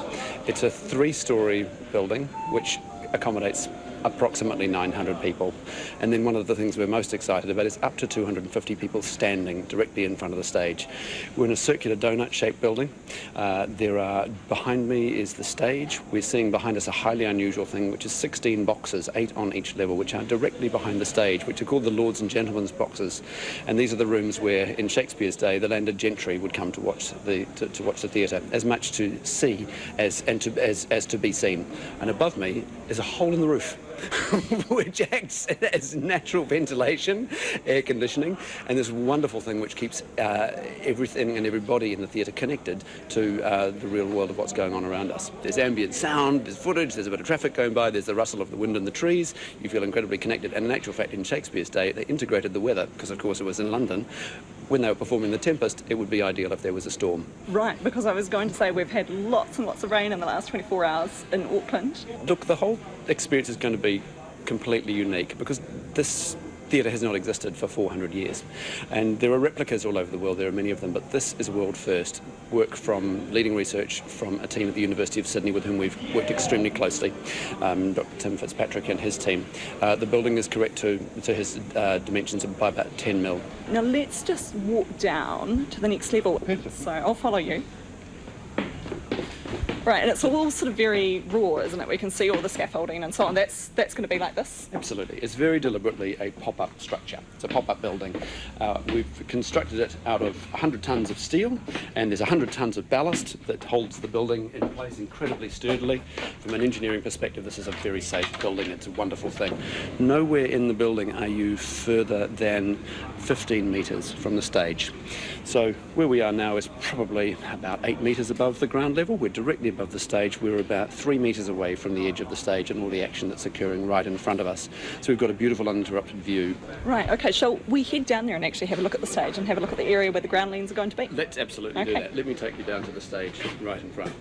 It's a 3-storey building which accommodates approximately 900 people. And then one of the things we're most excited about is up to 250 people standing directly in front of the stage. We're in a circular donut-shaped building. Behind me is the stage. We're seeing behind us a highly unusual thing, which is 16 boxes, 8 on each level, which are directly behind the stage, which are called the Lords and Gentlemen's boxes. And these are the rooms where, in Shakespeare's day, the landed gentry would come to watch the theatre, as much to see as to be seen. And above me is a hole in the roof, which acts as natural ventilation, air conditioning, and this wonderful thing which keeps everything and everybody in the theatre connected to the real world of what's going on around us. There's ambient sound, there's footage, there's a bit of traffic going by, there's the rustle of the wind in the trees. You feel incredibly connected. And in actual fact, in Shakespeare's day, they integrated the weather, because of course it was in London. When they were performing The Tempest, it would be ideal if there was a storm. Right, because I was going to say we've had lots and lots of rain in the last 24 hours in Auckland. Look, the whole experience is going to be completely unique because this theatre has not existed for 400 years. And there are replicas all over the world, there are many of them, but this is a world first. Work from leading research from a team at the University of Sydney with whom we've worked extremely closely, Dr. Tim Fitzpatrick and his team. The building is correct to his dimensions by about 10 mil. Now let's just walk down to the next level. Perfect. So I'll follow you. Right, and it's all sort of very raw, isn't it? We can see all the scaffolding and so on. That's going to be like this? Absolutely. It's very deliberately a pop-up structure. It's a pop-up building. We've constructed it out of 100 tonnes of steel, and there's 100 tonnes of ballast that holds the building in place incredibly sturdily. From an engineering perspective, this is a very safe building. It's a wonderful thing. Nowhere in the building are you further than 15 metres from the stage. So where we are now is probably about 8 metres above the ground level. We're directly above the stage. We're about 3 metres away from the edge of the stage and all the action that's occurring right in front of us. So we've got a beautiful uninterrupted view. Right, okay, shall we head down there and actually have a look at the stage and have a look at the area where the groundlings are going to be? Let's absolutely do that. Let me take you down to the stage right in front.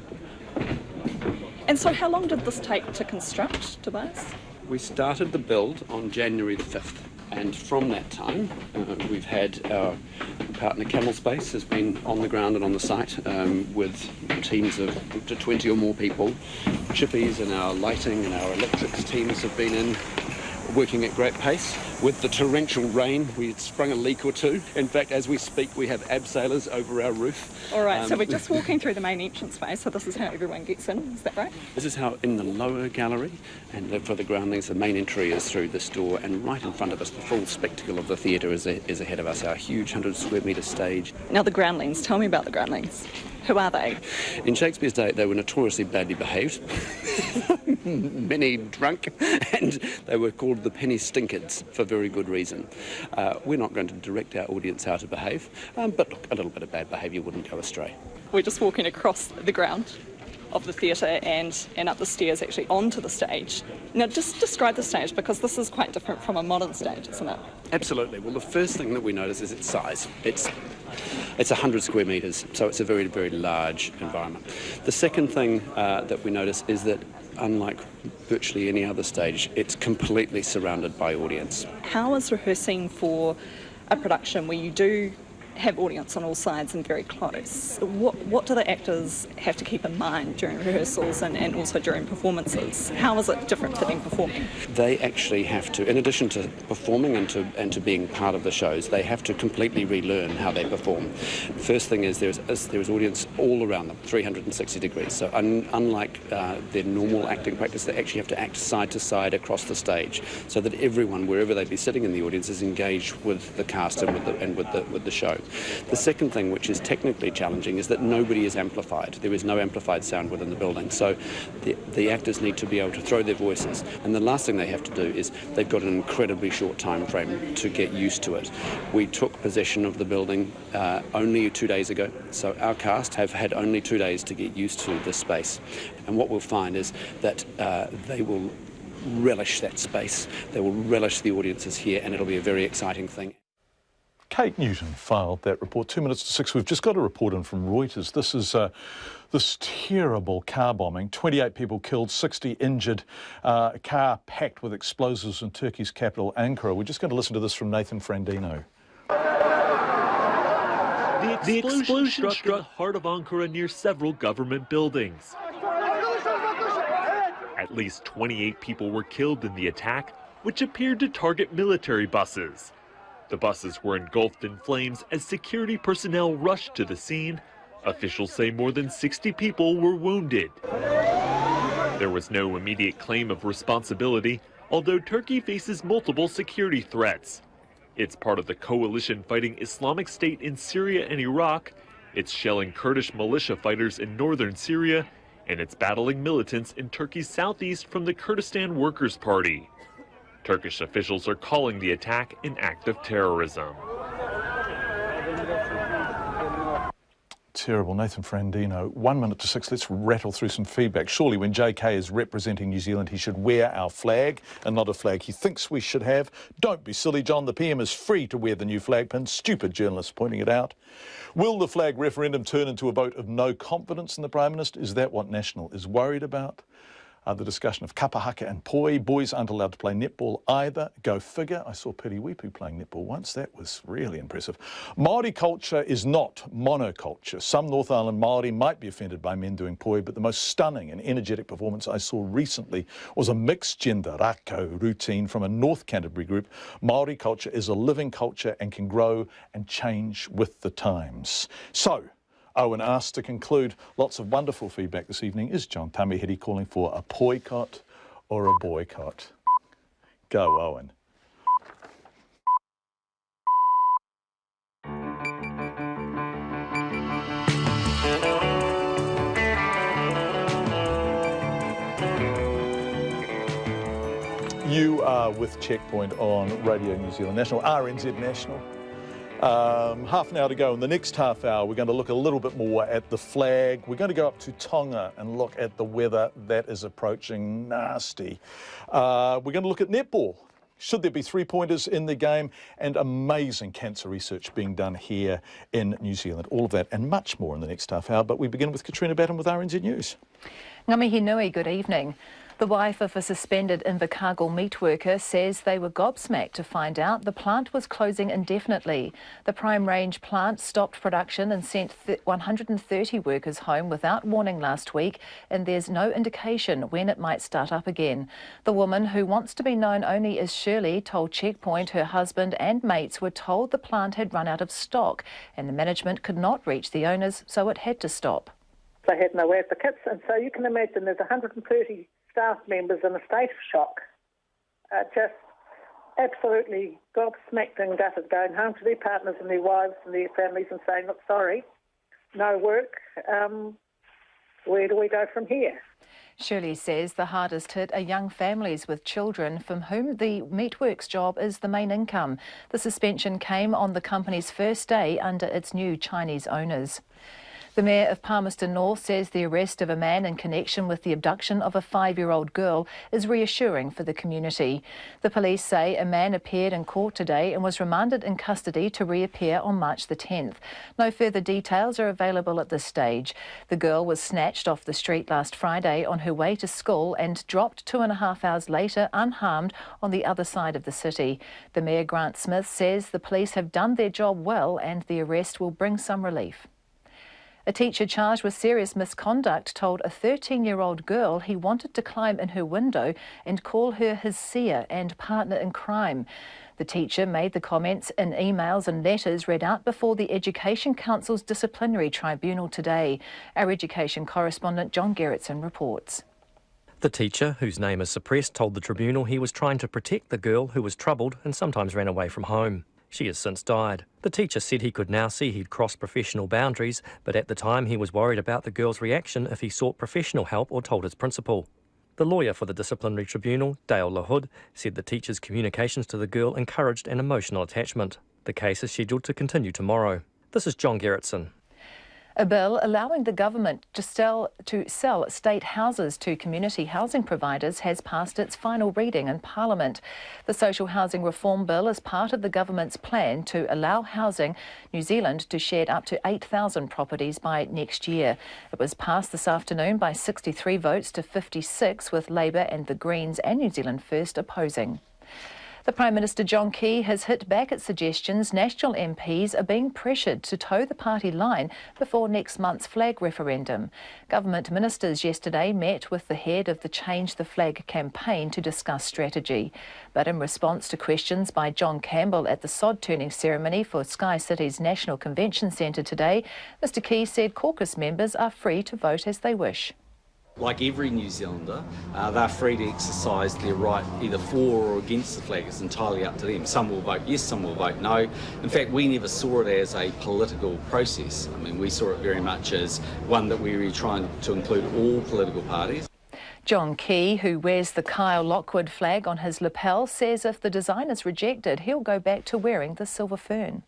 And so how long did this take to construct, Tobias? We started the build on January the 5th. And from that time, we've had our partner Camel Space has been on the ground and on the site with teams of up to 20 or more people. Chippies and our lighting and our electrics teams have been in, working at great pace. With the torrential rain, we sprung a leak or two. In fact, as we speak, we have abseilers over our roof. All right, so we're just walking through the main entranceway, so this is how everyone gets in, is that right? This is how in the lower gallery, and for the groundlings, the main entry is through this door, and right in front of us, the full spectacle of the theatre is ahead of us, our huge 100 square metre stage. Now the groundlings, tell me about the groundlings. Who are they? In Shakespeare's day, they were notoriously badly behaved, many drunk, and they were called the penny stinkards for very good reason. We're not going to direct our audience how to behave, but look, a little bit of bad behaviour wouldn't go astray. We're just walking across the ground of the theatre and up the stairs actually onto the stage. Now just describe the stage, because this is quite different from a modern stage, isn't it? Absolutely. Well, the first thing that we notice is its size. It's 100 square metres, so it's a very, very large environment. The second thing that we notice is that unlike virtually any other stage, it's completely surrounded by audience. How is rehearsing for a production where you do have audience on all sides and very close? What do the actors have to keep in mind during rehearsals and also during performances? How is it different to them performing? They actually have to, in addition to performing and to being part of the shows, they have to completely relearn how they perform. First thing is there's audience all around them, 360 degrees. So unlike their normal acting practice, they actually have to act side to side across the stage, so that everyone, wherever they be sitting in the audience, is engaged with the cast and with the show. The second thing, which is technically challenging, is that nobody is amplified. There is no amplified sound within the building, so the actors need to be able to throw their voices. And the last thing they have to do is they've got an incredibly short time frame to get used to it. We took possession of the building only 2 days ago, so our cast have had only 2 days to get used to this space. And what we'll find is that they will relish that space, they will relish the audiences here, and it'll be a very exciting thing. Kate Newton filed that report 2 minutes to 6. We've just got a report in from Reuters. This is this terrible car bombing. 28 people killed, 60 injured. A car packed with explosives in Turkey's capital, Ankara. We're just going to listen to this from Nathan Frandino. The explosion struck in the heart of Ankara near several government buildings. At least 28 people were killed in the attack, which appeared to target military buses. The buses were engulfed in flames as security personnel rushed to the scene. Officials say more than 60 people were wounded. There was no immediate claim of responsibility, although Turkey faces multiple security threats. It's part of the coalition fighting Islamic State in Syria and Iraq. It's shelling Kurdish militia fighters in northern Syria, and it's battling militants in Turkey's southeast from the Kurdistan Workers' Party. Turkish officials are calling the attack an act of terrorism. Terrible. Nathan Frandino, 1 minute to 6. Let's rattle through some feedback. Surely when JK is representing New Zealand, he should wear our flag and not a flag he thinks we should have. Don't be silly, John. The PM is free to wear the new flag pin. Stupid journalists pointing it out. Will the flag referendum turn into a vote of no confidence in the Prime Minister? Is that what National is worried about? The discussion of kapahaka and poi. Boys aren't allowed to play netball either. Go figure. I saw Piri Wipu playing netball once. That was really impressive. Māori culture is not monoculture. Some North Island Māori might be offended by men doing poi, but the most stunning and energetic performance I saw recently was a mixed-gender rako routine from a North Canterbury group. Māori culture is a living culture and can grow and change with the times. So, Owen asked to conclude. Lots of wonderful feedback this evening. Is John Tamihere calling for a boycott or a boycott? Go, Owen. You are with Checkpoint on Radio New Zealand National, RNZ National. Half an hour to go. In the next half hour, we're going to look a little bit more at the flag. We're going to go up to Tonga and look at the weather that is approaching nasty. We're going to look at netball. Should there be three-pointers in the game? And amazing cancer research being done here in New Zealand. All of that and much more in the next half hour. But we begin with Katrina Batten with RNZ News. Ngā mihi nui, good evening. The wife of a suspended Invercargill meat worker says they were gobsmacked to find out the plant was closing indefinitely. The Prime Range plant stopped production and sent 130 workers home without warning last week, and there's no indication when it might start up again. The woman, who wants to be known only as Shirley, told Checkpoint her husband and mates were told the plant had run out of stock and the management could not reach the owners, so it had to stop. They had no advocates, and so you can imagine there's 130 staff members in a state of shock, just absolutely gobsmacked and gutted, going home to their partners and their wives and their families and saying, look, sorry, no work, where do we go from here? Shirley says the hardest hit are young families with children from whom the meatworks job is the main income. The suspension came on the company's first day under its new Chinese owners. The Mayor of Palmerston North says the arrest of a man in connection with the abduction of a 5-year-old girl is reassuring for the community. The police say a man appeared in court today and was remanded in custody to reappear on March the 10th. No further details are available at this stage. The girl was snatched off the street last Friday on her way to school and dropped 2.5 hours later unharmed on the other side of the city. The Mayor, Grant Smith, says the police have done their job well and the arrest will bring some relief. A teacher charged with serious misconduct told a 13-year-old girl he wanted to climb in her window and call her his seer and partner in crime. The teacher made the comments in emails and letters read out before the Education Council's disciplinary tribunal today. Our education correspondent John Gerritsen reports. The teacher, whose name is suppressed, told the tribunal he was trying to protect the girl who was troubled and sometimes ran away from home. She has since died. The teacher said he could now see he'd crossed professional boundaries, but at the time he was worried about the girl's reaction if he sought professional help or told his principal. The lawyer for the disciplinary tribunal, Dale LaHood, said the teacher's communications to the girl encouraged an emotional attachment. The case is scheduled to continue tomorrow. This is John Gerritsen. A bill allowing the government to sell state houses to community housing providers has passed its final reading in Parliament. The Social Housing Reform Bill is part of the government's plan to allow Housing New Zealand to shed up to 8,000 properties by next year. It was passed this afternoon by 63 votes to 56, with Labour and the Greens and New Zealand First opposing. The Prime Minister John Key has hit back at suggestions National MPs are being pressured to toe the party line before next month's flag referendum. Government ministers yesterday met with the head of the Change the Flag campaign to discuss strategy. But in response to questions by John Campbell at the sod turning ceremony for Sky City's National Convention Centre today, Mr Key said caucus members are free to vote as they wish. Like every New Zealander, they're free to exercise their right either for or against the flag. It's entirely up to them. Some will vote yes, some will vote no. In fact, we never saw it as a political process. I mean, we saw it very much as one that we were trying to include all political parties. John Key, who wears the Kyle Lockwood flag on his lapel, says if the design is rejected, he'll go back to wearing the silver fern.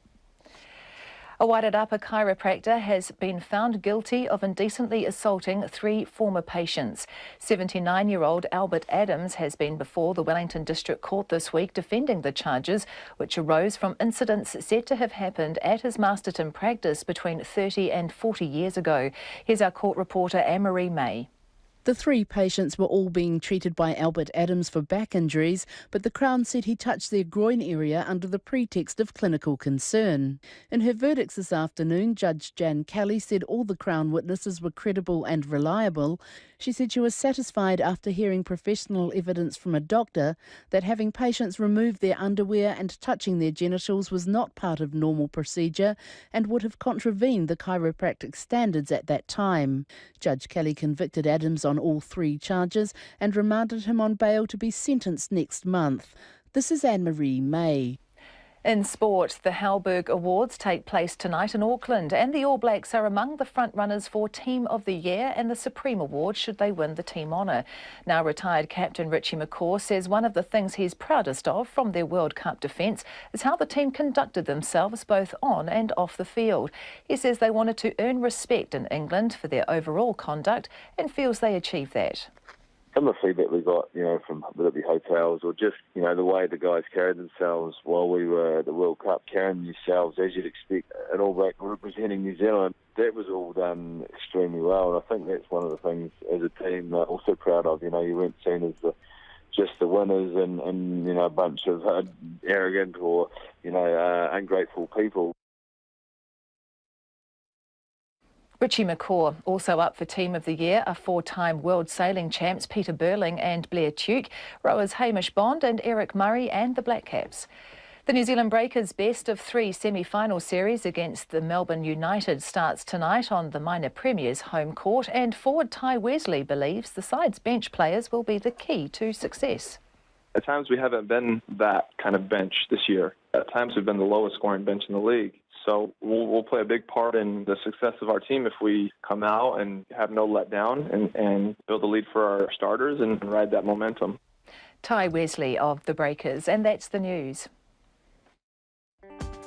A Wairarapa chiropractor has been found guilty of indecently assaulting 3 former patients. 79-year-old Albert Adams has been before the Wellington District Court this week defending the charges, which arose from incidents said to have happened at his Masterton practice between 30 and 40 years ago. Here's our court reporter Anne-Marie May. The 3 patients were all being treated by Albert Adams for back injuries, but the Crown said he touched their groin area under the pretext of clinical concern. In her verdicts this afternoon, Judge Jan Kelly said all the Crown witnesses were credible and reliable. She said she was satisfied after hearing professional evidence from a doctor that having patients remove their underwear and touching their genitals was not part of normal procedure and would have contravened the chiropractic standards at that time. Judge Kelly convicted Adams on all 3 charges and remanded him on bail to be sentenced next month. This is Anne-Marie May. In sport, the Halberg Awards take place tonight in Auckland, and the All Blacks are among the front-runners for Team of the Year and the Supreme Award should they win the team honour. Now retired captain Richie McCaw says one of the things he's proudest of from their World Cup defence is how the team conducted themselves both on and off the field. He says they wanted to earn respect in England for their overall conduct and feels they achieved that. Some of the feedback we got, from whether it be hotels or just, the way the guys carried themselves while we were at the World Cup, carrying themselves as you'd expect an All Black representing New Zealand, that was all done extremely well. And I think that's one of the things as a team that I'm also proud of. You weren't seen as just the winners and a bunch of arrogant or, ungrateful people. Richie McCaw, also up for Team of the Year, are 4-time world sailing champs Peter Burling and Blair Tuke, rowers Hamish Bond and Eric Murray and the Black Caps. The New Zealand Breakers' best of 3 semi-final series against the Melbourne United starts tonight on the Minor Premier's home court, and forward Ty Wesley believes the side's bench players will be the key to success. At times we haven't been that kind of bench this year. At times we've been the lowest scoring bench in the league. So we'll play a big part in the success of our team if we come out and have no letdown and build a lead for our starters and ride that momentum. Ty Wesley of the Breakers, and that's the news.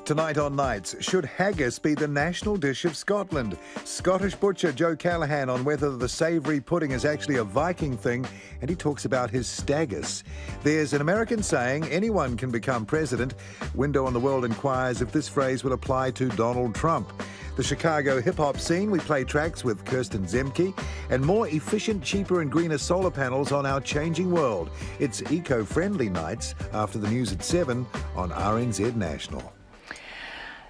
Tonight on Nights, should haggis be the national dish of Scotland? Scottish butcher Joe Callaghan on whether the savoury pudding is actually a Viking thing, and he talks about his staggis. There's an American saying, anyone can become president. Window on the World inquires if this phrase will apply to Donald Trump. The Chicago hip-hop scene, we play tracks with Kirsten Zemke, and more efficient, cheaper and greener solar panels on our changing world. It's eco-friendly nights after the news at 7 on RNZ National.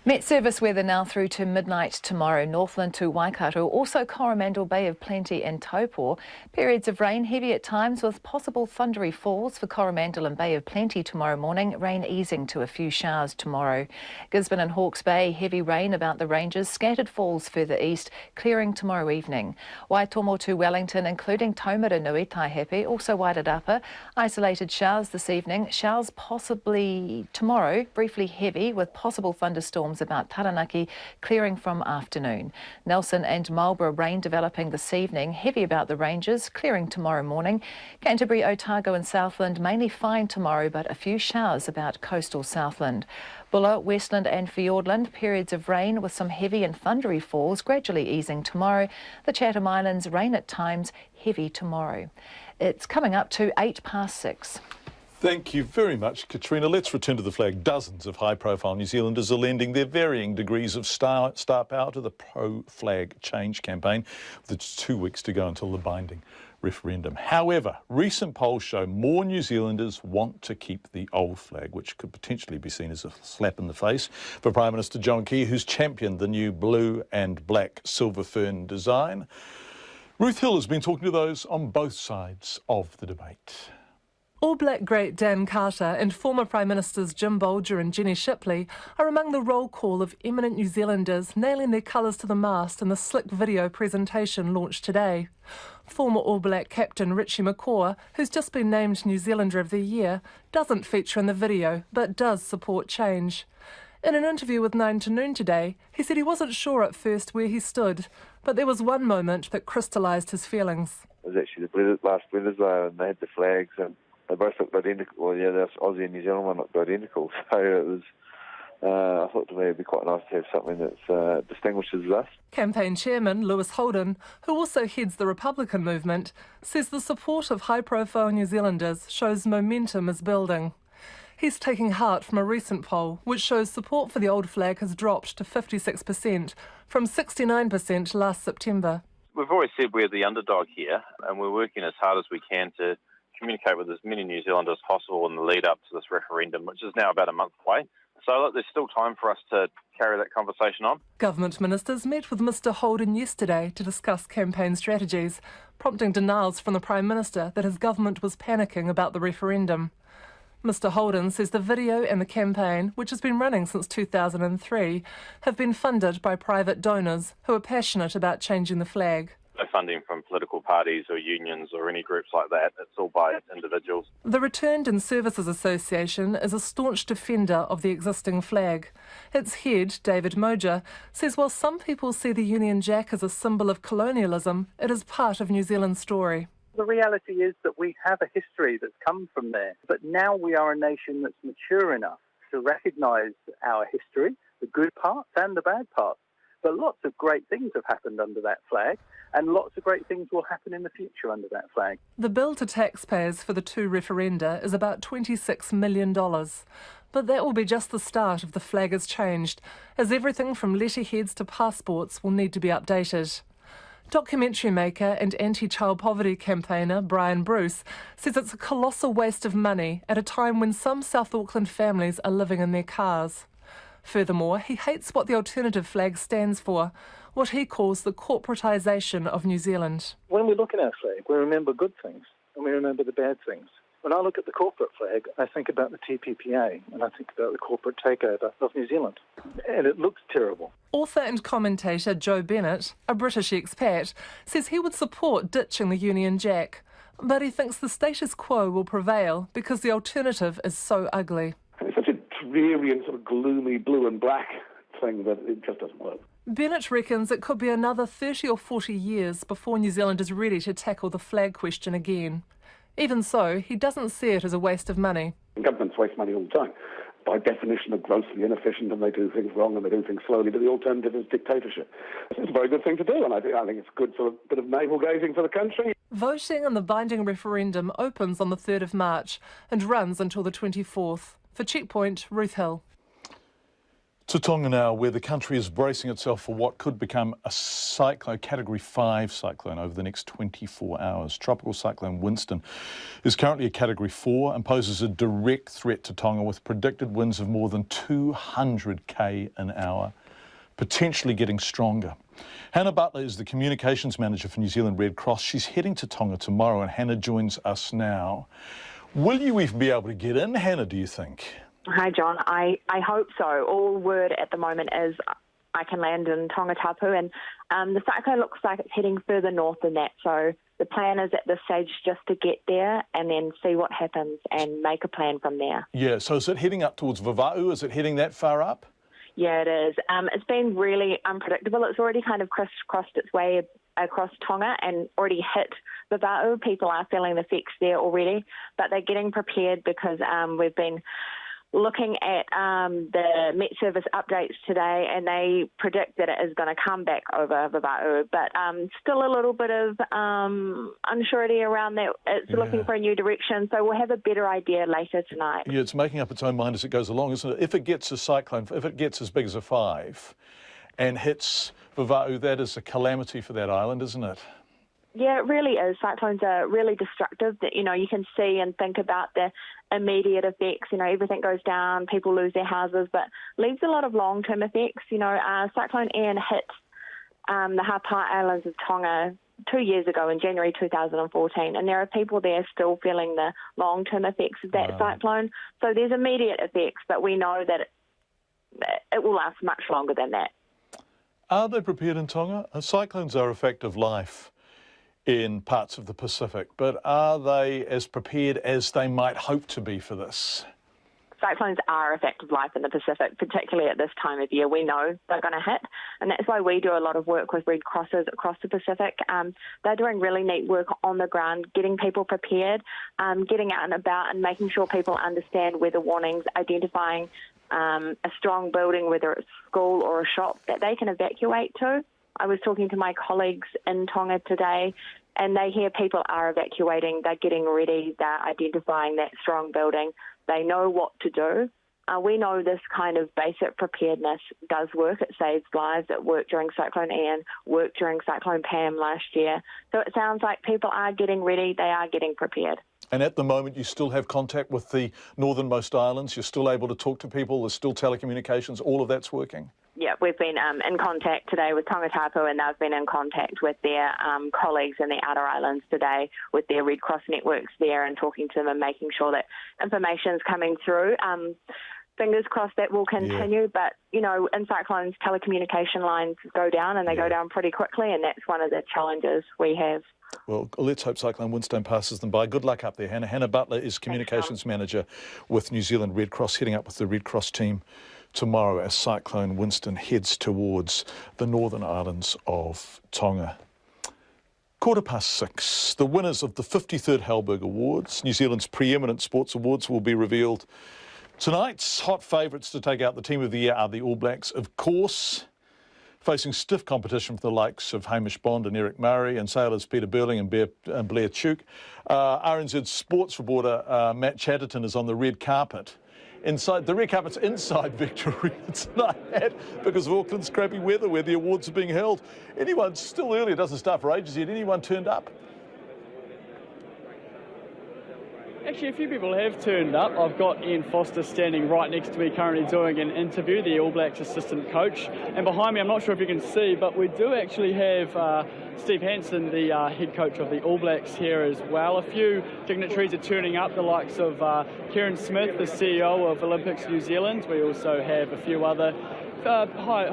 Met service weather now through to midnight tomorrow. Northland to Waikato, also Coromandel, Bay of Plenty and Taupō. Periods of rain, heavy at times with possible thundery falls for Coromandel and Bay of Plenty tomorrow morning. Rain easing to a few showers tomorrow. Gisborne and Hawke's Bay, heavy rain about the ranges. Scattered falls further east, clearing tomorrow evening. Waitomo to Wellington, including Taumaranui, Taihape, also Wairarapa. Isolated showers this evening. Showers possibly tomorrow, briefly heavy with possible thunderstorms about Taranaki, clearing from afternoon. Nelson and Marlborough, rain developing this evening, heavy about the ranges, clearing tomorrow morning. Canterbury, Otago and Southland, mainly fine tomorrow, but a few showers about coastal Southland. Bulla, Westland and Fiordland, periods of rain with some heavy and thundery falls, gradually easing tomorrow. The Chatham Islands, rain at times, heavy tomorrow. It's coming up to 6:08. Thank you very much, Katrina. Let's return to the flag. Dozens of high-profile New Zealanders are lending their varying degrees of star power to the pro-flag change campaign, with 2 weeks to go until the binding referendum. However, recent polls show more New Zealanders want to keep the old flag, which could potentially be seen as a slap in the face for Prime Minister John Key, who's championed the new blue and black silver fern design. Ruth Hill has been talking to those on both sides of the debate. All Black great Dan Carter and former Prime Ministers Jim Bolger and Jenny Shipley are among the roll call of eminent New Zealanders nailing their colours to the mast in the slick video presentation launched today. Former All Black captain Richie McCaw, who's just been named New Zealander of the Year, doesn't feature in the video but does support change. In an interview with 9 to Noon today, he said he wasn't sure at first where he stood, but there was one moment that crystallised his feelings. It was actually the last Brothers Day, and they had the flags, and they both looked identical. Well, yeah, the Aussie and New Zealand one looked identical. So it was, I thought to me it'd be quite nice to have something that distinguishes us. Campaign chairman Lewis Holden, who also heads the Republican movement, says the support of high-profile New Zealanders shows momentum is building. He's taking heart from a recent poll, which shows support for the old flag has dropped to 56% from 69% last September. We've always said we're the underdog here, and we're working as hard as we can to communicate with as many New Zealanders as possible in the lead up to this referendum, which is now about a month away. So look, there's still time for us to carry that conversation on. Government ministers met with Mr Holden yesterday to discuss campaign strategies, prompting denials from the Prime Minister that his government was panicking about the referendum. Mr Holden says the video and the campaign, which has been running since 2003, have been funded by private donors who are passionate about changing the flag. No funding from political parties or unions or any groups like that. It's all by individuals. The Returned and Services Association is a staunch defender of the existing flag. Its head, David Moja, says while some people see the Union Jack as a symbol of colonialism, it is part of New Zealand's story. The reality is that we have a history that's come from there, but now we are a nation that's mature enough to recognise our history, the good parts and the bad parts. But lots of great things have happened under that flag, and lots of great things will happen in the future under that flag. The bill to taxpayers for the two referenda is about $26 million. But that will be just the start of the flag has changed, as everything from letterheads to passports will need to be updated. Documentary maker and anti-child poverty campaigner Brian Bruce says it's a colossal waste of money at a time when some South Auckland families are living in their cars. Furthermore, he hates what the alternative flag stands for, what he calls the corporatisation of New Zealand. When we look at our flag, we remember good things and we remember the bad things. When I look at the corporate flag, I think about the TPPA and I think about the corporate takeover of New Zealand. And it looks terrible. Author and commentator Joe Bennett, a British expat, says he would support ditching the Union Jack, but he thinks the status quo will prevail because the alternative is so ugly. It's such a dreary and sort of gloomy blue and black thing that it just doesn't work. Bennett reckons it could be another 30 or 40 years before New Zealand is ready to tackle the flag question again. Even so, he doesn't see it as a waste of money. Governments waste money all the time. By definition, they're grossly inefficient and they do things wrong and they do things slowly, but the alternative is dictatorship. It's a very good thing to do, and I think it's good for a bit of navel-gazing for the country. Voting on the binding referendum opens on the 3rd of March and runs until the 24th. For Checkpoint, Ruth Hill. To Tonga now, where the country is bracing itself for what could become a cyclone, Category 5 cyclone over the next 24 hours. Tropical cyclone Winston is currently a Category 4 and poses a direct threat to Tonga with predicted winds of more than 200 km an hour, potentially getting stronger. Hannah Butler is the communications manager for New Zealand Red Cross. She's heading to Tonga tomorrow, and Hannah joins us now. Will you even be able to get in, Hannah, do you think? Hi, John. I hope so. All word at the moment is I can land in Tongatapu, and the cyclone looks like it's heading further north than that. So the plan is at this stage just to get there and then see what happens and make a plan from there. Yeah, so is it heading up towards Vava'u? Is it heading that far up? Yeah, it is. It's been really unpredictable. It's already kind of crisscrossed its way across Tonga and already hit Vava'u. People are feeling the effects there already, but they're getting prepared because we've been looking at the Met Service updates today, and they predict that it is going to come back over Vava'u, but still a little bit of unsurety around that. It's looking for a new direction, so we'll have a better idea later tonight. Yeah, it's making up its own mind as it goes along, isn't it? If it gets a cyclone, if it gets as big as a 5 and hits Vava'u, that is a calamity for that island, isn't it? Yeah, it really is. Cyclones are really destructive. That you can see and think about the immediate effects. Everything goes down, people lose their houses, but leaves a lot of long-term effects. Cyclone Ian hit the Hapa Islands of Tonga 2 years ago in January 2014, and there are people there still feeling the long-term effects of that cyclone. So there's immediate effects, but we know that it will last much longer than that. Are they prepared in Tonga? Cyclones are a fact of life in parts of the Pacific, but are they as prepared as they might hope to be for this? Cyclones are a fact of life in the Pacific, particularly at this time of year. We know they're going to hit, and that's why we do a lot of work with Red Crosses across the Pacific. They're doing really neat work on the ground, getting people prepared, getting out and about and making sure people understand weather warnings, identifying a strong building, whether it's a school or a shop, that they can evacuate to. I was talking to my colleagues in Tonga today, and they hear people are evacuating, they're getting ready, they're identifying that strong building. They know what to do. We know this kind of basic preparedness does work. It saves lives. It worked during Cyclone Ian, worked during Cyclone Pam last year. So it sounds like people are getting ready. They are getting prepared. And at the moment, you still have contact with the northernmost islands. You're still able to talk to people. There's still telecommunications. All of that's working. Yeah, we've been in contact today with Tongatapu, and they've been in contact with their colleagues in the outer islands today with their Red Cross networks there and talking to them and making sure that information's coming through. Fingers crossed that will continue, but, you know, in cyclones, telecommunication lines go down, and they go down pretty quickly, and that's one of the challenges we have. Well, let's hope Cyclone Winston passes them by. Good luck up there, Hannah. Hannah Butler is Communications Manager with New Zealand Red Cross, heading up with the Red Cross team tomorrow as Cyclone Winston heads towards the northern islands of Tonga. 6:15. The winners of the 53rd Halberg Awards, New Zealand's preeminent sports awards, will be revealed tonight. Hot favourites to take out the Team of the Year are the All Blacks, of course, facing stiff competition from the likes of Hamish Bond and Eric Murray, and sailors Peter Burling and Blair Tuke. RNZ sports reporter Matt Chatterton is on the red carpet. The red carpet's inside Victoria tonight because of Auckland's crappy weather where the awards are being held. Anyone, still early, it doesn't start for ages yet, anyone turned up? Actually, a few people have turned up. I've got Ian Foster standing right next to me currently doing an interview, the All Blacks assistant coach. And behind me, I'm not sure if you can see, but we do actually have Steve Hansen, the head coach of the All Blacks here as well. A few dignitaries are turning up, the likes of Kieran Smith, the CEO of Olympics New Zealand. We also have a few other high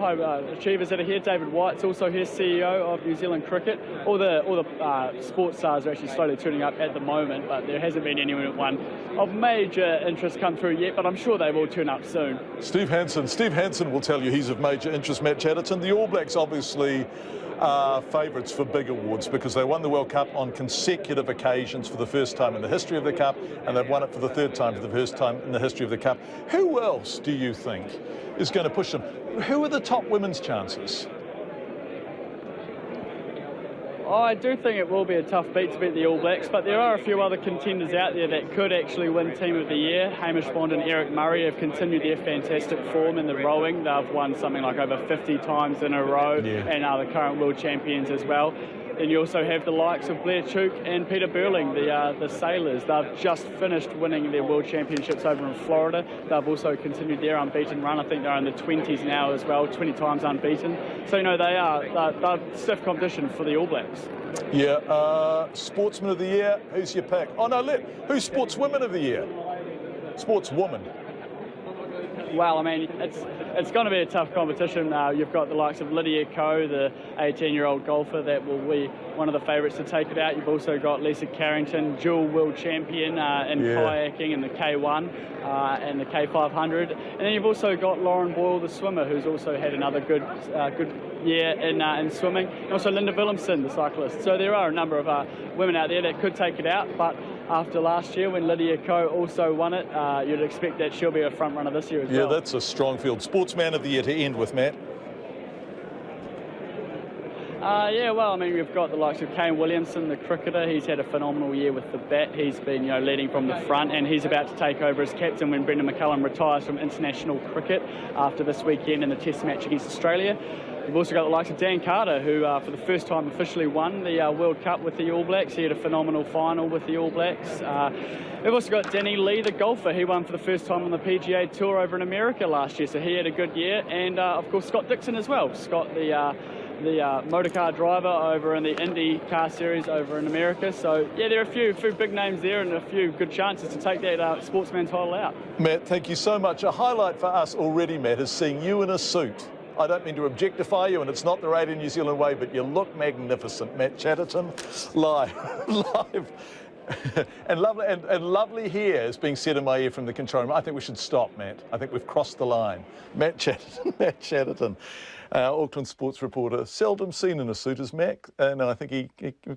achievers that are here. David White's also here, CEO of New Zealand Cricket. All the sports stars are actually slowly turning up at the moment, but there hasn't been anyone of major interest come through yet, but I'm sure they will turn up soon. Steve Hansen will tell you he's of major interest. Matt Chatterton, the All Blacks obviously are favourites for big awards because they won the World Cup on consecutive occasions for the first time in the history of the Cup, and they've won it for the third time for the first time in the history of the Cup. Who else do you think is going to push them? Who are the top women's chances? I do think it will be a tough beat to beat the All Blacks, but there are a few other contenders out there that could actually win Team of the Year. Hamish Bond and Eric Murray have continued their fantastic form in the rowing. They've won something like over 50 times in a row and are the current world champions as well. Then you also have the likes of Blair Tuke and Peter Burling, the sailors. They've just finished winning their world championships over in Florida. They've also continued their unbeaten run. I think they're in the 20s now as well, 20 times unbeaten. So, you know, they're stiff competition for the All Blacks. Yeah, Sportsman of the Year, who's your pick? Oh, no, who's Sportswoman of the Year? Sportswoman. Well, I mean, it's going to be a tough competition. You've got the likes of Lydia Ko, the 18-year-old golfer that will be one of the favourites to take it out. You've also got Lisa Carrington, dual world champion in kayaking in the K1 and the K500. And then you've also got Lauren Boyle, the swimmer, who's also had another good year in swimming. And also Linda Willemsen, the cyclist. So there are a number of women out there that could take it out, but after last year when Lydia Ko also won it, you'd expect that she'll be a front runner this year as well. Yeah, that's a strong field. Sportsman of the Year to end with, Matt. Yeah, well, I mean, we've got the likes of Kane Williamson, the cricketer. He's had a phenomenal year with the bat. He's been, leading from the front, and he's about to take over as captain when Brendan McCullum retires from international cricket after this weekend in the Test match against Australia. We've also got the likes of Dan Carter, who for the first time officially won the World Cup with the All Blacks. He had a phenomenal final with the All Blacks. We've also got Danny Lee, the golfer. He won for the first time on the PGA Tour over in America last year, so he had a good year. And, of course, Scott Dixon as well. Scott, the the motor car driver over in the Indy car series over in America. So yeah, there are a few big names there and a few good chances to take that sportsman title out. Matt, thank you so much. A highlight for us already, Matt, is seeing you in a suit. I don't mean to objectify you, and it's not the Radio New Zealand way, but you look magnificent. Matt Chatterton, live. and lovely hair is being said in my ear from the control room. I think we should stop, Matt. I think we've crossed the line. Matt Chatterton, Auckland sports reporter, seldom seen in a suit as Matt, and I think he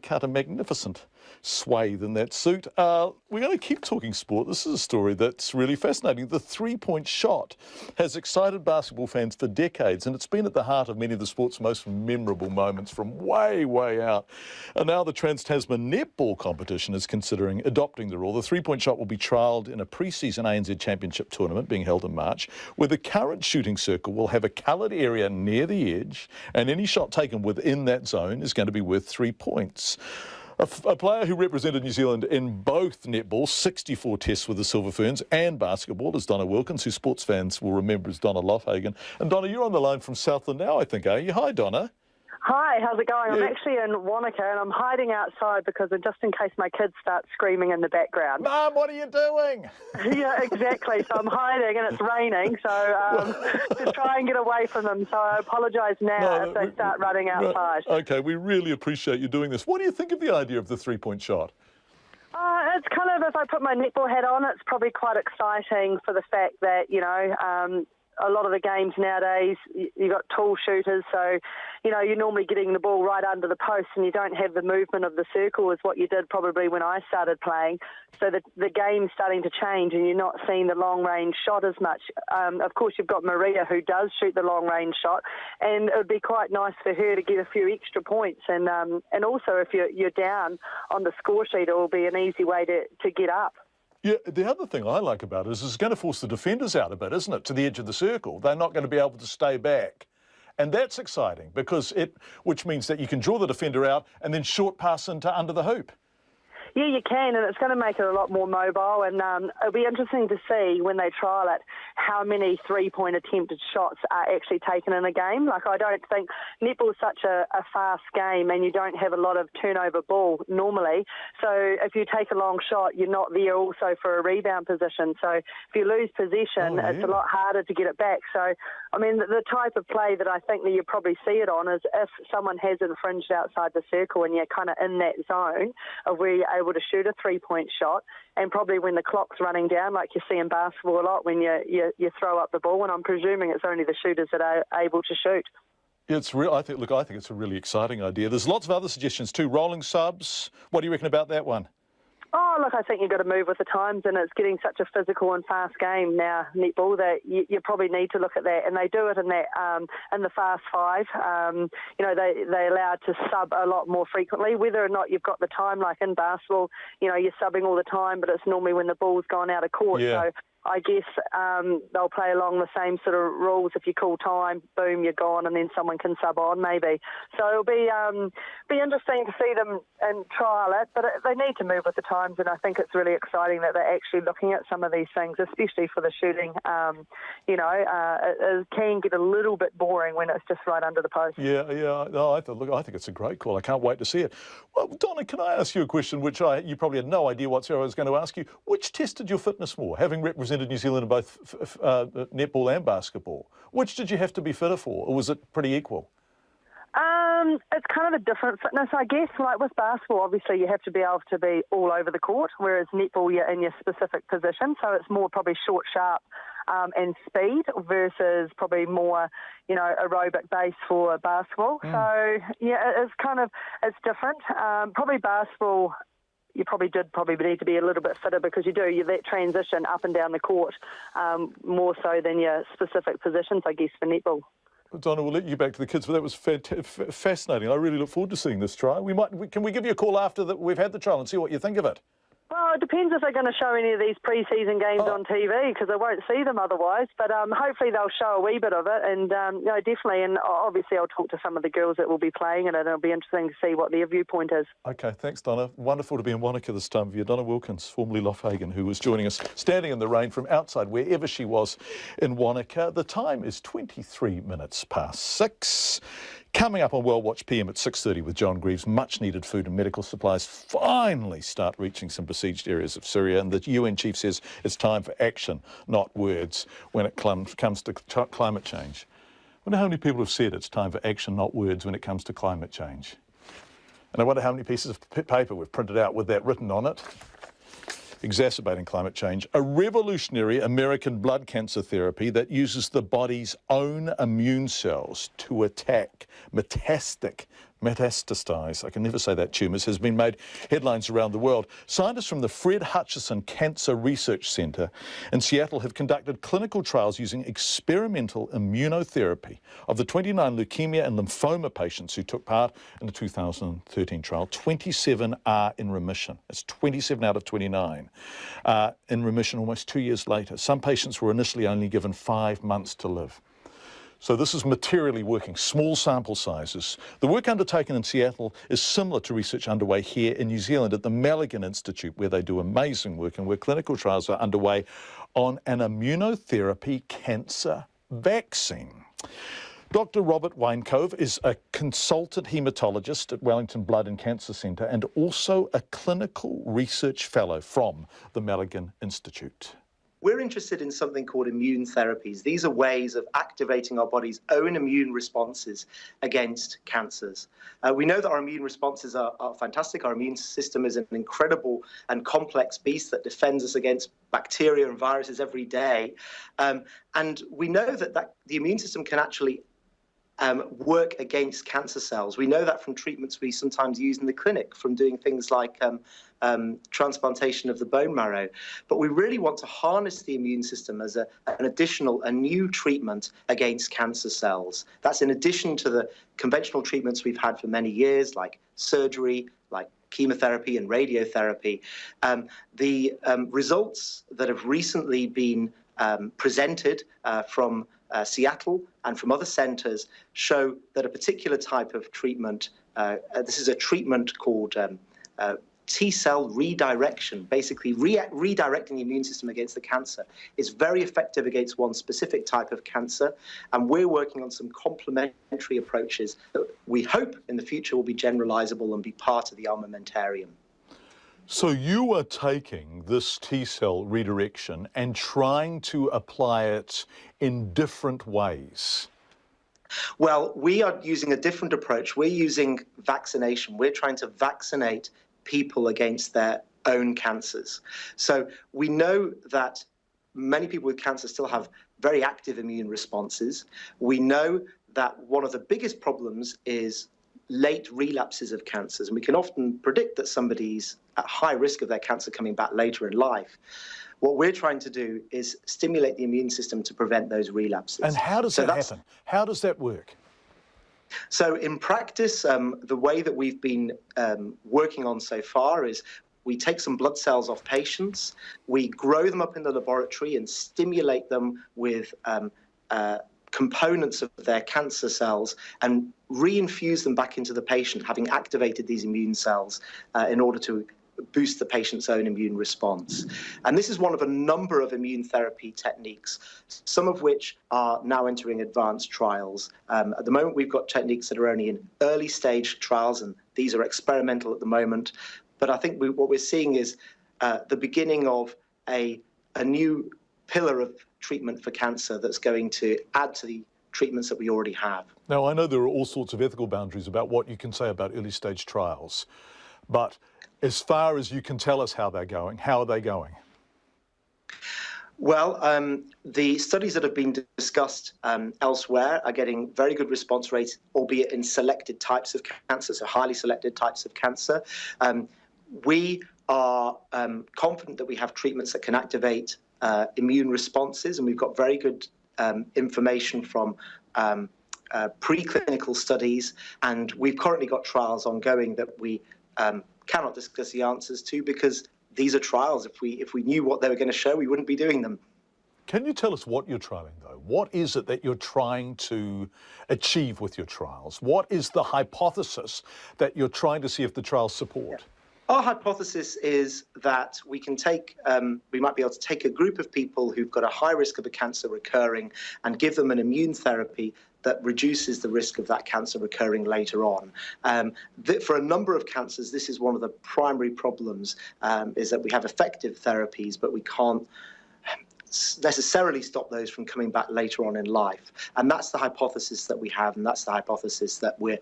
cut a magnificent swathe in that suit. We're going to keep talking sport. This is a story that's really fascinating. The three-point shot has excited basketball fans for decades, and it's been at the heart of many of the sport's most memorable moments from way, way out. And now the Trans-Tasman netball competition is considering adopting the rule. The three-point shot will be trialled in a pre-season ANZ Championship tournament being held in March, where the current shooting circle will have a coloured area near the edge, and any shot taken within that zone is going to be worth 3 points. A player who represented New Zealand in both netball, 64 tests with the Silver Ferns, and basketball is Donna Wilkins, who sports fans will remember as Donna Loughagen. And Donna, you're on the line from Southland now, I think, are you? Hi, Donna. Hi, how's it going? I'm actually in Wanaka and I'm hiding outside because just in case my kids start screaming in the background. Mum, what are you doing? Yeah, exactly. So I'm hiding and it's raining, so to try and get away from them. So I apologise now if they start running outside. OK, we really appreciate you doing this. What do you think of the idea of the three-point shot? It's kind of, if I put my netball hat on, it's probably quite exciting for the fact that, you know, a lot of the games nowadays, you've got tall shooters, so, you know, you're normally getting the ball right under the post and you don't have the movement of the circle as what you did probably when I started playing. So the game's starting to change and you're not seeing the long-range shot as much. Of course, you've got Maria, who does shoot the long-range shot, and it would be quite nice for her to get a few extra points. And also, if you're down on the score sheet, it will be an easy way to get up. Yeah, the other thing I like about it is it's going to force the defenders out a bit, isn't it, to the edge of the circle. They're not going to be able to stay back. And that's exciting because which means that you can draw the defender out and then short pass into under the hoop. Yeah, you can, and it's going to make it a lot more mobile, and it'll be interesting to see when they trial it how many three-point attempted shots are actually taken in a game. Like, I don't think netball is such a fast game and you don't have a lot of turnover ball normally. So if you take a long shot, you're not there also for a rebound position. So if you lose possession, it's a lot harder to get it back. So, I mean, the type of play that I think that you probably see it on is if someone has infringed outside the circle and you're kind of in that zone of where you're able to shoot a three-point shot, and probably when the clock's running down, like you see in basketball a lot when you throw up the ball, and I'm presuming it's only the shooters that are able to shoot. It's real. I think it's a really exciting idea. There's lots of other suggestions too. Rolling subs. What do you reckon about that one? Oh, look, I think you've got to move with the times, and it's getting such a physical and fast game now, netball, that you probably need to look at that. And they do it in that in the fast five. You know, they're allowed to sub a lot more frequently, whether or not you've got the time. Like in basketball, you know, you're subbing all the time, but it's normally when the ball's gone out of court. Yeah. So I guess they'll play along the same sort of rules. If you call time, boom, you're gone, and then someone can sub on maybe. So it'll be interesting to see them and trial it, but they need to move with the times, and I think it's really exciting that they're actually looking at some of these things, especially for the shooting. You know, it can get a little bit boring when it's just right under the post. Yeah. No, I think it's a great call. I can't wait to see it. Well, Donna, can I ask you a question which you probably had no idea whatsoever I was going to ask you? Which tested your fitness more, having represented New Zealand in both netball and basketball? Which did you have to be fitter for, or was it pretty equal? It's kind of a different fitness, I guess. Like with basketball, obviously you have to be able to be all over the court, whereas netball, you're in your specific position, so it's more probably short, sharp, and speed versus probably more, you know, aerobic base for basketball. So yeah, it's different. Probably basketball, you probably need to be a little bit fitter because you that transition up and down the court more so than your specific positions, I guess, for netball. Donna, we'll let you back to the kids, but that was fascinating. I really look forward to seeing this trial. Can we give you a call after that we've had the trial and see what you think of it? Well, it depends if they're going to show any of these pre-season games on TV, because I won't see them otherwise. But hopefully they'll show a wee bit of it, and you know, definitely. And obviously, I'll talk to some of the girls that will be playing in it, and it'll be interesting to see what their viewpoint is. Okay, thanks, Donna. Wonderful to be in Wanaka this time of year. Donna Wilkins, formerly Loughagen, who was joining us, standing in the rain from outside wherever she was in Wanaka. The time is 23 minutes past 6. Coming up on World Watch PM at 6:30 with John Greaves, much needed food and medical supplies finally start reaching some besieged areas of Syria, and the UN chief says it's time for action, not words, when it comes to climate change. I wonder how many people have said it's time for action, not words, when it comes to climate change. And I wonder how many pieces of paper we've printed out with that written on it. Exacerbating climate change, a revolutionary American blood cancer therapy that uses the body's own immune cells to attack metastasized, I can never say that, tumours, has been made headlines around the world. Scientists from the Fred Hutchinson Cancer Research Centre in Seattle have conducted clinical trials using experimental immunotherapy of the 29 leukemia and lymphoma patients who took part in the 2013 trial. 27 are in remission. It's 27 out of 29 in remission almost 2 years later. Some patients were initially only given 5 months to live. So this is materially working, small sample sizes. The work undertaken in Seattle is similar to research underway here in New Zealand at the Milligan Institute, where they do amazing work and where clinical trials are underway on an immunotherapy cancer vaccine. Dr. Robert Wynecove is a consultant haematologist at Wellington Blood and Cancer Centre and also a clinical research fellow from the Milligan Institute. We're interested in something called immune therapies. These are ways of activating our body's own immune responses against cancers. We know that our immune responses are fantastic. Our immune system is an incredible and complex beast that defends us against bacteria and viruses every day. And we know that the immune system can actually work against cancer cells. We know that from treatments we sometimes use in the clinic, from doing things like transplantation of the bone marrow. But we really want to harness the immune system as a new treatment against cancer cells. That's in addition to the conventional treatments we've had for many years, like surgery, like chemotherapy and radiotherapy. The results that have recently been presented from Seattle and from other centres show that a particular type of treatment, this is a treatment called T-cell redirection, basically redirecting the immune system against the cancer, is very effective against one specific type of cancer. And we're working on some complementary approaches that we hope in the future will be generalisable and be part of the armamentarium. So you are taking this T-cell redirection and trying to apply it in different ways. Well, we are using a different approach. We're using vaccination. We're trying to vaccinate people against their own cancers. So we know that many people with cancer still have very active immune responses. We know that one of the biggest problems is late relapses of cancers, and we can often predict that somebody's at high risk of their cancer coming back later in life. What we're trying to do is stimulate the immune system to prevent those relapses. And how does that happen? How does that work? So in practice, the way that we've been working on so far is we take some blood cells off patients, we grow them up in the laboratory and stimulate them with components of their cancer cells and reinfuse them back into the patient, having activated these immune cells in order to boost the patient's own immune response. And this is one of a number of immune therapy techniques, some of which are now entering advanced trials. At the moment, we've got techniques that are only in early stage trials, and these are experimental at the moment. But I think what we're seeing is the beginning of a new pillar of treatment for cancer that's going to add to the treatments that we already have. Now, I know there are all sorts of ethical boundaries about what you can say about early stage trials, but as far as you can tell us how they're going, how are they going? Well, the studies that have been discussed elsewhere are getting very good response rates, albeit in selected types of cancer, so highly selected types of cancer. We are confident that we have treatments that can activate immune responses, and we've got very good information from preclinical studies, and we've currently got trials ongoing that we cannot discuss the answers to because these are trials. If we knew what they were going to show, we wouldn't be doing them. Can you tell us what you're trialing, though? What is it that you're trying to achieve with your trials? What is the hypothesis that you're trying to see if the trials support? Our hypothesis is that we can take, we might be able to take a group of people who've got a high risk of a cancer recurring and give them an immune therapy that reduces the risk of that cancer recurring later on. For a number of cancers, this is one of the primary problems, is that we have effective therapies, but we can't necessarily stop those from coming back later on in life. And that's the hypothesis that we have, and that's the hypothesis that we're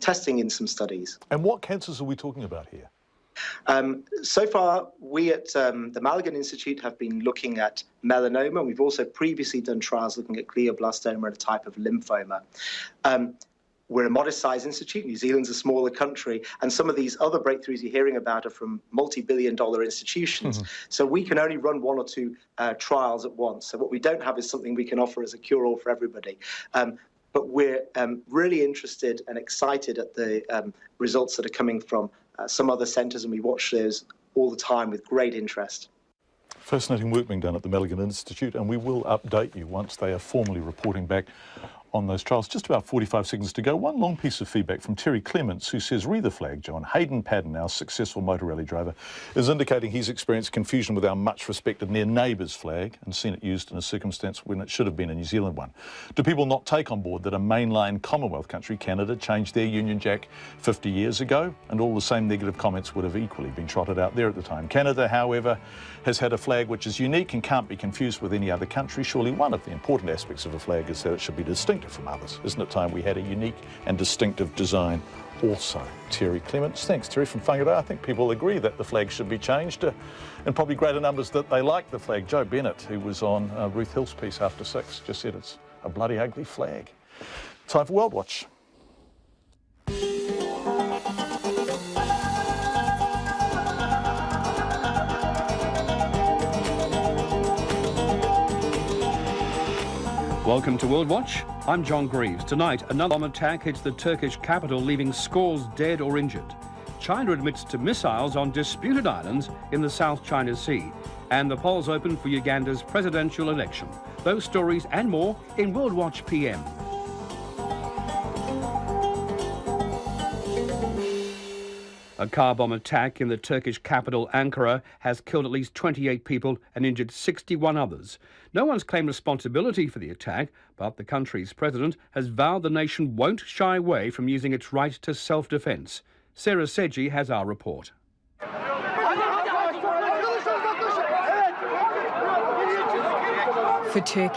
testing in some studies. And what cancers are we talking about here? So far, we at the Malaghan Institute have been looking at melanoma. We've also previously done trials looking at glioblastoma and a type of lymphoma. We're a modest-sized institute. New Zealand's a smaller country, and some of these other breakthroughs you're hearing about are from multi-billion-dollar institutions. So we can only run 1 or 2 trials at once. So what we don't have is something we can offer as a cure-all for everybody. But we're really interested and excited at the results that are coming from some other centres, and we watch those all the time with great interest. Fascinating work being done at the Malaghan Institute, and we will update you once they are formally reporting back on those trials. Just about 45 seconds to go. One long piece of feedback from Terry Clements, who says, "Re the flag, John. Hayden Padden, our successful motor rally driver, is indicating he's experienced confusion with our much respected near neighbour's flag and seen it used in a circumstance when it should have been a New Zealand one. Do people not take on board that a mainline Commonwealth country, Canada, changed their Union Jack 50 years ago? And all the same negative comments would have equally been trotted out there at the time. Canada, however, has had a flag which is unique and can't be confused with any other country. Surely one of the important aspects of a flag is that it should be distinct from others. Isn't it time we had a unique and distinctive design also?" Terry Clements. Thanks, Terry, from Whangarei. I think people agree that the flag should be changed, and probably greater numbers that they like the flag. Joe Bennett, who was on Ruth Hill's piece after 6, just said it's a bloody ugly flag. Time for World Watch. Welcome to World Watch. I'm John Greaves. Tonight, another bomb attack hits the Turkish capital, leaving scores dead or injured. China admits to missiles on disputed islands in the South China Sea. And the polls open for Uganda's presidential election. Those stories and more in World Watch PM. A car bomb attack in the Turkish capital, Ankara, has killed at least 28 people and injured 61 others. No one's claimed responsibility for the attack, but the country's president has vowed the nation won't shy away from using its right to self-defence. Sarah Seji has our report. For Turkey,